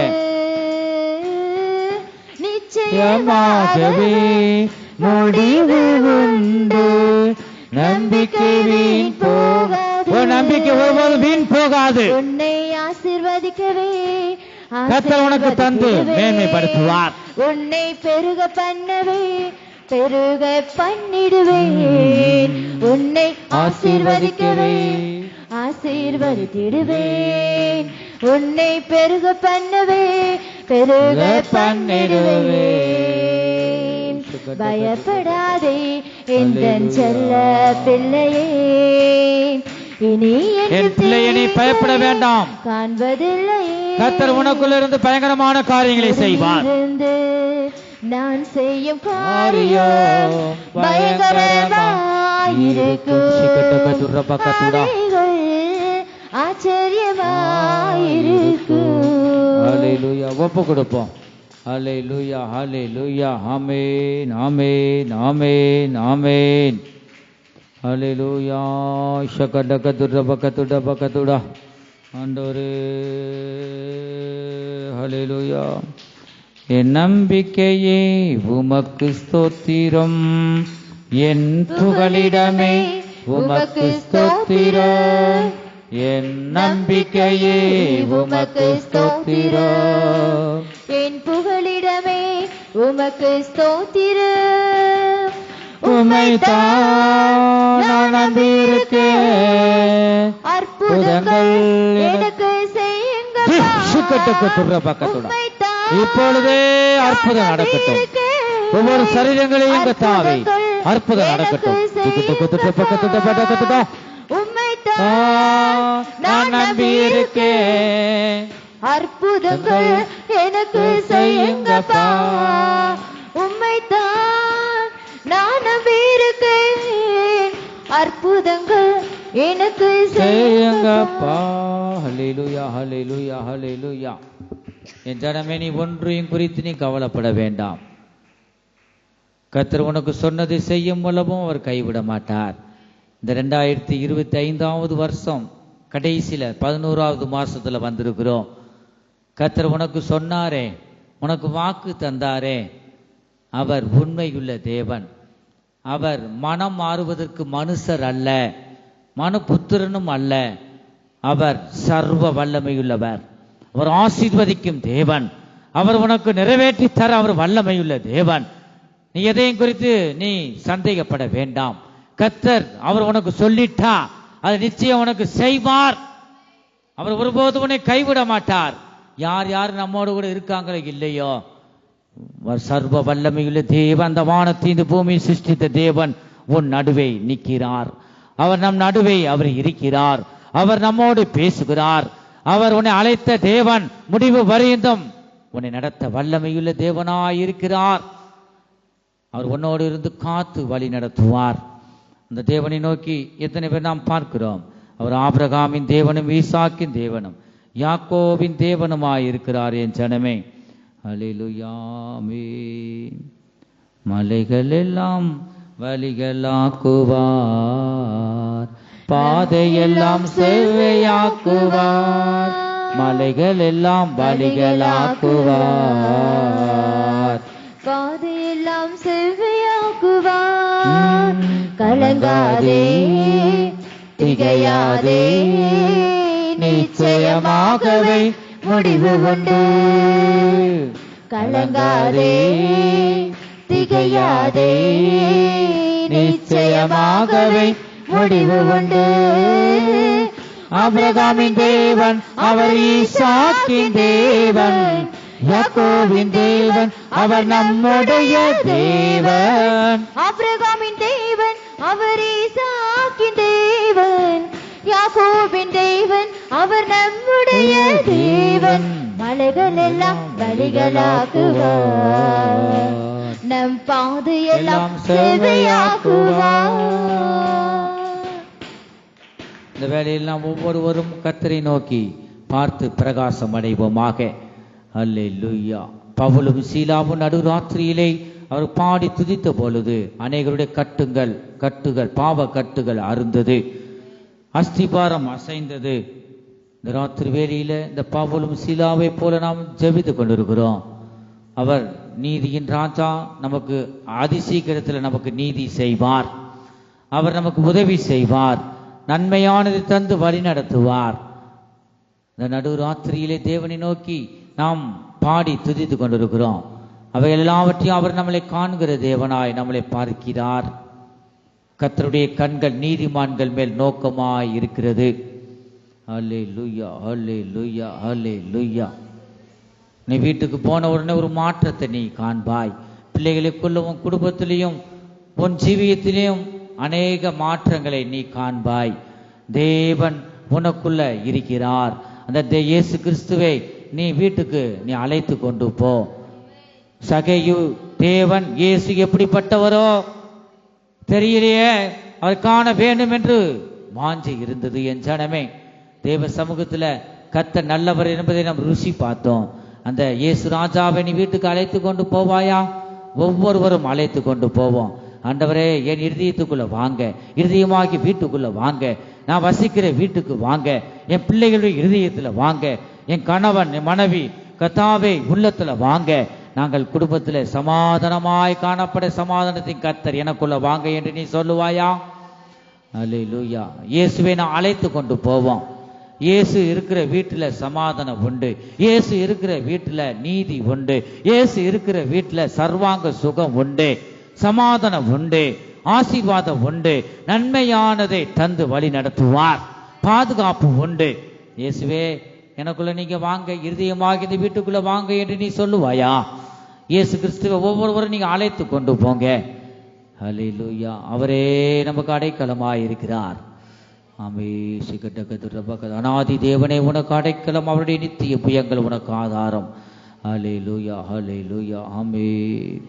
நிச்சயமாகவே முடிவு உண்டு. நம்பிக்கை வீண் போகாது. நம்பிக்கை ஒருபோதும் வீண் போகாது. உன்னை ஆசிர்வதிக்கவே கர்த்தர் உனக்கு தந்து மேன்மைப்படுத்துவார். உன்னை பெருக பண்ணவே பெருக பண்ணிடுவேன். உன்னை ஆசீர்வதிக்கவே ஆசீர்வதித்திடுவேன். உன்னை பெருக பண்ணவே பெருக பண்ணிடுவேன். பயப்படாதே எந்தன் செல்ல பிள்ளையே, இனி என் பிள்ளையை நீ பயப்பட வேண்டாம். காண்பதில்லையே, கர்த்தர் உனக்குள்ள இருந்து பயங்கரமான காரியங்களை செய்வார். நான் செய்யும் காரியம் பயங்கரமாயிருக்கும். ஆச்சரியமாயிருக்கும். ஹல்லேலூயா. ஒப்பு கொடுப்போம். ஹல்லேலூயா, ஹல்லேலூயா. ஆமென், ஆமென், ஆமென், ஆமென். ஹல்லேலூயா. ஷகடகதுரபகதுடபகதுடா. ஆண்டவரே, ஹல்லேலூயா. என் நம்பிக்கையே உமக்கு ஸ்தோத்திரம், என் புகலிடமே உமக்கு ஸ்தோத்திரம். என் நம்பிக்கையே உமக்கு ஸ்தோத்திரம், என் புகலிடமே உமக்கு ஸ்தோத்திரம். உம்மைத்தான் நான் நம்பியிருக்கேன். அற்புதங்கள் எனக்கு செய்யுங்கப்பா. இப்பொழுதே அற்புதம் நடக்கட்டும். ஒவ்வொரு சரீரங்களையும் கத்தாவே அற்புதம் நடக்கட்டும். நான் நம்பியிருக்கேன். அற்புதங்கள் எனக்கு செய்யுங்கப்பா. உம்மைத்தான் நான் நம்பியிருக்கேன். அற்புதங்கள் எனக்கு செய்யுங்கப்பா. ஹல்லேலூயா, ஹல்லேலூயா, ஹல்லேலூயா. என் ஜனமே, நீ ஒன்றையும் குறித்து நீ கவலைப்பட வேண்டாம். கர்த்தர் உனக்கு சொன்னதை செய்யும் மூலமும் அவர் கைவிட மாட்டார். இந்த 2025 வருஷம் கடைசியில 11வது மாசத்துல வந்திருக்கிறோம். கர்த்தர் உனக்கு சொன்னாரே, உனக்கு வாக்கு தந்தாரே, அவர் உண்மையுள்ள தேவன். அவர் மனம் மாறுவதற்கு மனுஷர் அல்ல, மனுபுத்திரனும் அல்ல. அவர் சர்வ வல்லமையுள்ளவர். அவர் ஆசீர்வதிக்கும் தேவன். அவர் உனக்கு நிறைவேற்றி தர அவர் வல்லமையுள்ள தேவன். நீ எதையும் குறித்து நீ சந்தேகப்பட வேண்டாம். கர்த்தர் அவர் உனக்கு சொல்லிட்டா அது நிச்சயம் உனக்கு செய்வார். அவர் ஒருபோது உன்னை கைவிட மாட்டார். யார் யார் நம்மோடு கூட இருக்காங்களோ இல்லையோ, சர்வ வல்லமையுள்ள தேவன், அந்த வானத்தை இந்த பூமியை சிருஷ்டித்த தேவன் உன் நடுவே நிற்கிறார். அவர் நம் நடுவே அவர் இருக்கிறார். அவர் நம்மோடு பேசுகிறார். அவர் உன்னை அழைத்த தேவன், முடிவு வரைந்தும் உன்னை நடத்த வல்லமையுள்ள தேவனாயிருக்கிறார். அவர் உன்னோடு இருந்து காத்து வழி நடத்துவார். அந்த தேவனை நோக்கி எத்தனை பேர் நாம் பார்க்கிறோம்? அவர் ஆபிரகாமின் தேவனும் ஈசாக்கின் தேவனும் யாக்கோபின் தேவனுமாயிருக்கிறார். என் ஜனமே, ஹல்லேலூயா. ஆமென். மலைகள் எல்லாம் வழிகளாக்குவார், பாதையெல்லாம் செவ்வையாக்குவார். மலைகள் எல்லாம் வழிகளாக்குவார், பாதையெல்லாம் செவ்வையாக்குவார். கலங்காதே திகையாதே, நிச்சயமாகவே முடிவு உண்டு. கலங்காதே திகையாதே, நிச்சயமாகவே முடிவு உண்டு. ஆபிரகாமின் தேவன் அவர் ஈசாக்கின் தேவன், யாக்கோபின் தேவன் அவர் நம்முடைய தேவன். ஆபிரகாமின் தேவன் அவர் ஈசாக்கின் தேவன், யாக்கோபின் தேவன் அவர் நம்முடைய தேவன். மலைகள் எல்லாம் வழிகளாக்குவார், நம் பாதையெல்லாம் செவ்வையாக்குவார். இந்த வேளையில் நாம் ஒவ்வொருவரும் கர்த்தரை நோக்கி பார்த்து பிரகாசம் அடைவோமாக. அல்லேலூயா. பவுலும் சீலாவும் நடுராத்திரியிலே அவர் பாடி துதித்த பொழுது அநேகருடைய கட்டுகள் பாவ கட்டுகள் அருந்தது, அஸ்திபாரம் அசைந்தது. இந்த ராத்திரி வேளையில இந்த பவுலும் சீலாவை போல நாம் ஜெபித்து கொண்டிருக்கிறோம். அவர் நீதியின் ராஜா, நமக்கு அதிசீக்கிரத்தில் நமக்கு நீதி செய்வார். அவர் நமக்கு உதவி செய்வார், நன்மையானதை தந்து வழி நடத்துவார். இந்த நடு ராத்திரியிலே தேவனை நோக்கி நாம் பாடி துதித்து கொண்டிருக்கிறோம். அவை எல்லாவற்றையும் அவர் நம்மளை காண்கிற தேவனாய் நம்மளை பார்க்கிறார். கர்த்தருடைய கண்கள் நீதிமான்கள் மேல் நோக்கமாய் இருக்கிறது. அல்லேலூயா, அல்லேலூயா, அல்லேலூயா. நீ வீட்டுக்கு போன உடனே ஒரு மாற்றத்தை நீ காண்பாய். பிள்ளைகளுக்குள்ள உன் குடும்பத்திலையும் உன் ஜீவியத்திலையும் அநேக மாற்றங்களை நீ காண்பாய். தேவன் உனக்குள்ள இருக்கிறார். அந்த இயேசு கிறிஸ்துவை நீ வீட்டுக்கு நீ அழைத்து கொண்டு போ. சகையு தேவன் இயேசு எப்படிப்பட்டவரோ தெரியலையே, அவர் காண வேண்டும் என்று வாஞ்சை இருந்தது. என் ஜனமே, தேவ சமூகத்துல கர்த்தர் நல்லவர் என்பதை நாம் ருசி பார்த்தோம். அந்த இயேசு ராஜாவை நீ வீட்டுக்கு அழைத்து கொண்டு போவாயா? ஒவ்வொருவரும் அழைத்து கொண்டு போவோம். ஆண்டவரே, என் இருதயத்துக்குள்ள வாங்க, இருதயமாகி வீட்டுக்குள்ள வாங்க, நான் வசிக்கிற வீட்டுக்கு வாங்க, என் பிள்ளைகளுடைய இருதயத்துல வாங்க, என் கணவன் என் மனைவி கர்த்தாவே உள்ளத்துல வாங்க. நாங்கள் குடும்பத்துல சமாதானமாய் காணப்பட சமாதானத்தின் கர்த்தர் எனக்குள்ள வாங்க என்று நீ சொல்லுவாயா? அல்லேலூயா. இயேசுவை நான் அழைத்து கொண்டு போவோம். இயேசு இருக்கிற வீட்டுல சமாதானம் உண்டு, இயேசு இருக்கிற வீட்டுல நீதி உண்டு, இயேசு இருக்கிற வீட்டுல சர்வாங்க சுகம் உண்டு, சமாதானம் உண்டு, ஆசீர்வாதம் உண்டு, நன்மையானதை தந்து வழி நடத்துவார், பாதுகாப்பு உண்டு. இயேசுவே எனக்குள்ள நீங்க வாங்க, இருதயமாக இந்த வீட்டுக்குள்ள வாங்க என்று நீ சொல்லுவாயா? இயேசு கிறிஸ்துவை ஒவ்வொருவரும் நீங்க அழைத்து கொண்டு போங்க. அல்லேலூயா. அவரே நமக்கு அடைக்கலமாய் இருக்கிறார். அநாதி தேவனே உனக்கு அடைக்கலம், அவருடைய நித்திய புயங்கள் உனக்கு ஆதாரம். அல்லேலூயா, அல்லேலூயா. ஆமென்.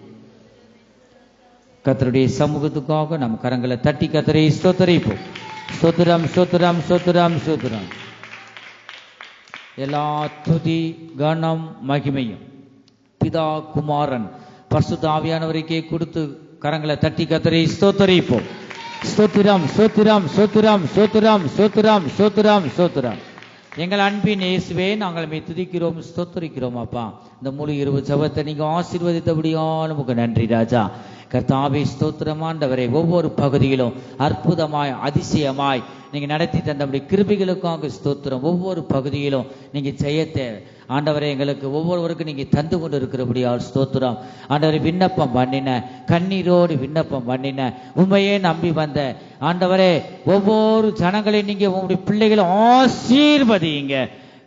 கர்த்தருடைய சமூகத்துக்காக நம் கரங்களை தட்டி கர்த்தரை ஸ்தோத்திரிப்போம். ஸ்தோத்திரம், ஸ்தோத்திரம், ஸ்தோத்திரம், ஸ்தோத்திரம். எல்லா துதி கனம் மகிமையும் பிதா குமாரன் பரிசுத்த ஆவியானவருக்கே கொடுத்து கரங்களை தட்டி கர்த்தரை ஸ்தோத்திரிப்போம். ஸ்தோத்திரம், ஸ்தோத்திரம், ஸ்தோத்திரம், ஸ்தோத்திரம், ஸ்தோத்திரம், ஸ்தோத்திரம், ஸ்தோத்திரம். எங்கள் அன்பின் இயேசுவே, நாங்கள் மே துதிக்கிறோம், ஸ்தோத்திரிக்கிறோம். அப்பா, இந்த முழு இரவு ஜெபத்தை நீங்க ஆசீர்வதித்தபடியால் நமக்கு நன்றி ராஜா. கர்த்தாவே ஸ்தோத்திரம். ஆண்டவரே, ஒவ்வொரு பகுதியிலும் அற்புதமாய் அதிசயமாய் நீங்க நடத்தி தந்தபடி கிருபைகளுக்காக ஸ்தோத்திரம். ஒவ்வொரு பகுதியிலும் நீங்க ஜெயத்தை ஆண்டவரே எங்களுக்கு ஒவ்வொருவருக்கும் நீங்க தந்து கொண்டு இருக்கிறபடியால் ஸ்தோத்திரம். ஆண்டவரை விண்ணப்பம் பண்ணின, கண்ணீரோடு விண்ணப்பம் பண்ணின, உண்மையே நம்பி வந்த ஆண்டவரே ஒவ்வொரு ஜனங்களையும் நீங்க உங்களுடைய பிள்ளைகளை ஆசீர்வதிங்க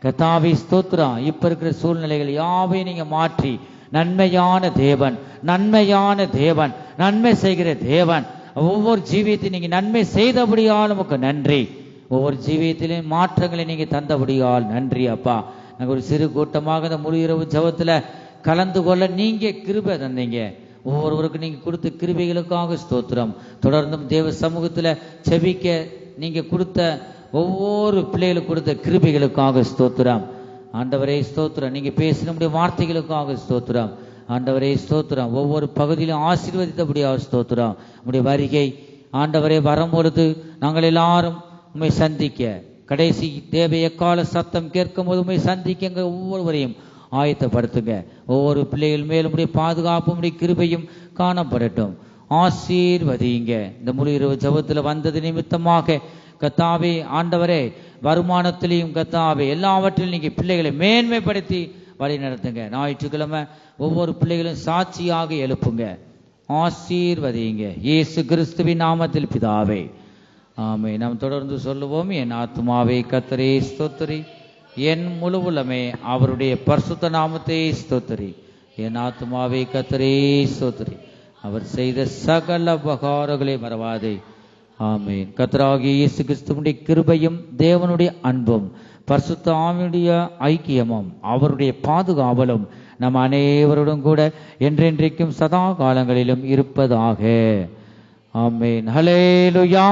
கர்த்தாவே ஸ்தோத்திரம். இப்ப இருக்கிற சூழ்நிலைகள் யாவையும் நீங்க மாற்றி நன்மையான தேவன், நன்மையான தேவன், நன்மை செய்கிற தேவன், ஒவ்வொரு ஜீவியத்தையும் நீங்க நன்மை செய்தபடியால் நமக்கு நன்றி. ஒவ்வொரு ஜீவியத்திலையும் மாற்றங்களை நீங்க தந்தபடியால் நன்றி அப்பா. நாங்கள் ஒரு சிறு கூட்டமாக இந்த முழு இரவு ஜெபத்துல கலந்து கொள்ள நீங்க கிருபை தந்தீங்க. ஒவ்வொருவருக்கும் நீங்க கொடுத்த கிருபைகளுக்காக ஸ்தோத்திரம். தொடர்ந்தும் தேவ சமூகத்துல செபிக்க நீங்க கொடுத்த ஒவ்வொரு பிள்ளைகளுக்கு கொடுத்த கிருபைகளுக்காக ஸ்தோத்திரம். ஆண்டவரே ஸ்தோத்திரம். நீங்க பேசின நம்முடைய வார்த்தைகளுக்காக ஸ்தோத்திரம். ஆண்டவரே ஸ்தோத்திரம். ஒவ்வொரு பகுதியிலும் ஆசீர்வதித்தபடியாக ஸ்தோத்திரம். நம்முடைய வருகை ஆண்டவரே வரும்பொழுது நாங்கள் எல்லாரும் உண்மை சந்திக்க, கடைசி தேவ எக்கால சத்தம் கேட்கும் போது உண்மை சந்திக்க ஒவ்வொருவரையும் ஆயத்தப்படுத்துங்க. ஒவ்வொரு பிள்ளைகள் மேலும் உடைய பாதுகாப்பும் உடைய கிருபையும் காணப்படட்டும். ஆசீர்வதிங்க. இந்த முழு இரவு ஜெபத்தில் வந்தது நிமித்தமாக கர்த்தாவே ஆண்டவரே வருமானத்திலையும் கர்த்தாவே எல்லாவற்றிலும் நீங்க பிள்ளைகளை மேன்மைப்படுத்தி வழி நடத்துங்க. ஞாயிற்றுக்கிழமை ஒவ்வொரு பிள்ளைகளும் சாட்சியாக எழுப்புங்க. ஆசீர்வதிங்க இயேசு கிறிஸ்துவின் நாமத்தில் பிதாவே, ஆமே. நாம் தொடர்ந்து சொல்லுவோம். என் ஆத்துமாவே கர்த்தரே ஸ்தோத்திரி, என் முழு உள்ளமே அவருடைய பரிசுத்த நாமத்தை ஸ்தோத்திரி. என் ஆத்துமாவே கர்த்தரே ஸ்தோத்திரி, அவர் செய்த சகல உபகாரங்களை மறவாதே. ஆமென். கர்த்தராகிய இயேசு கிறிஸ்துவினுடைய கிருபையும் தேவனுடைய அன்பும் பரிசுத்த ஆவியுடைய ஐக்கியமும் அவருடைய பாதுகாவலும் நம் அனைவருடன் கூட என்றென்றைக்கும் சதா காலங்களிலும் இருப்பதாக. ஆமென். ஹல்லேலூயா.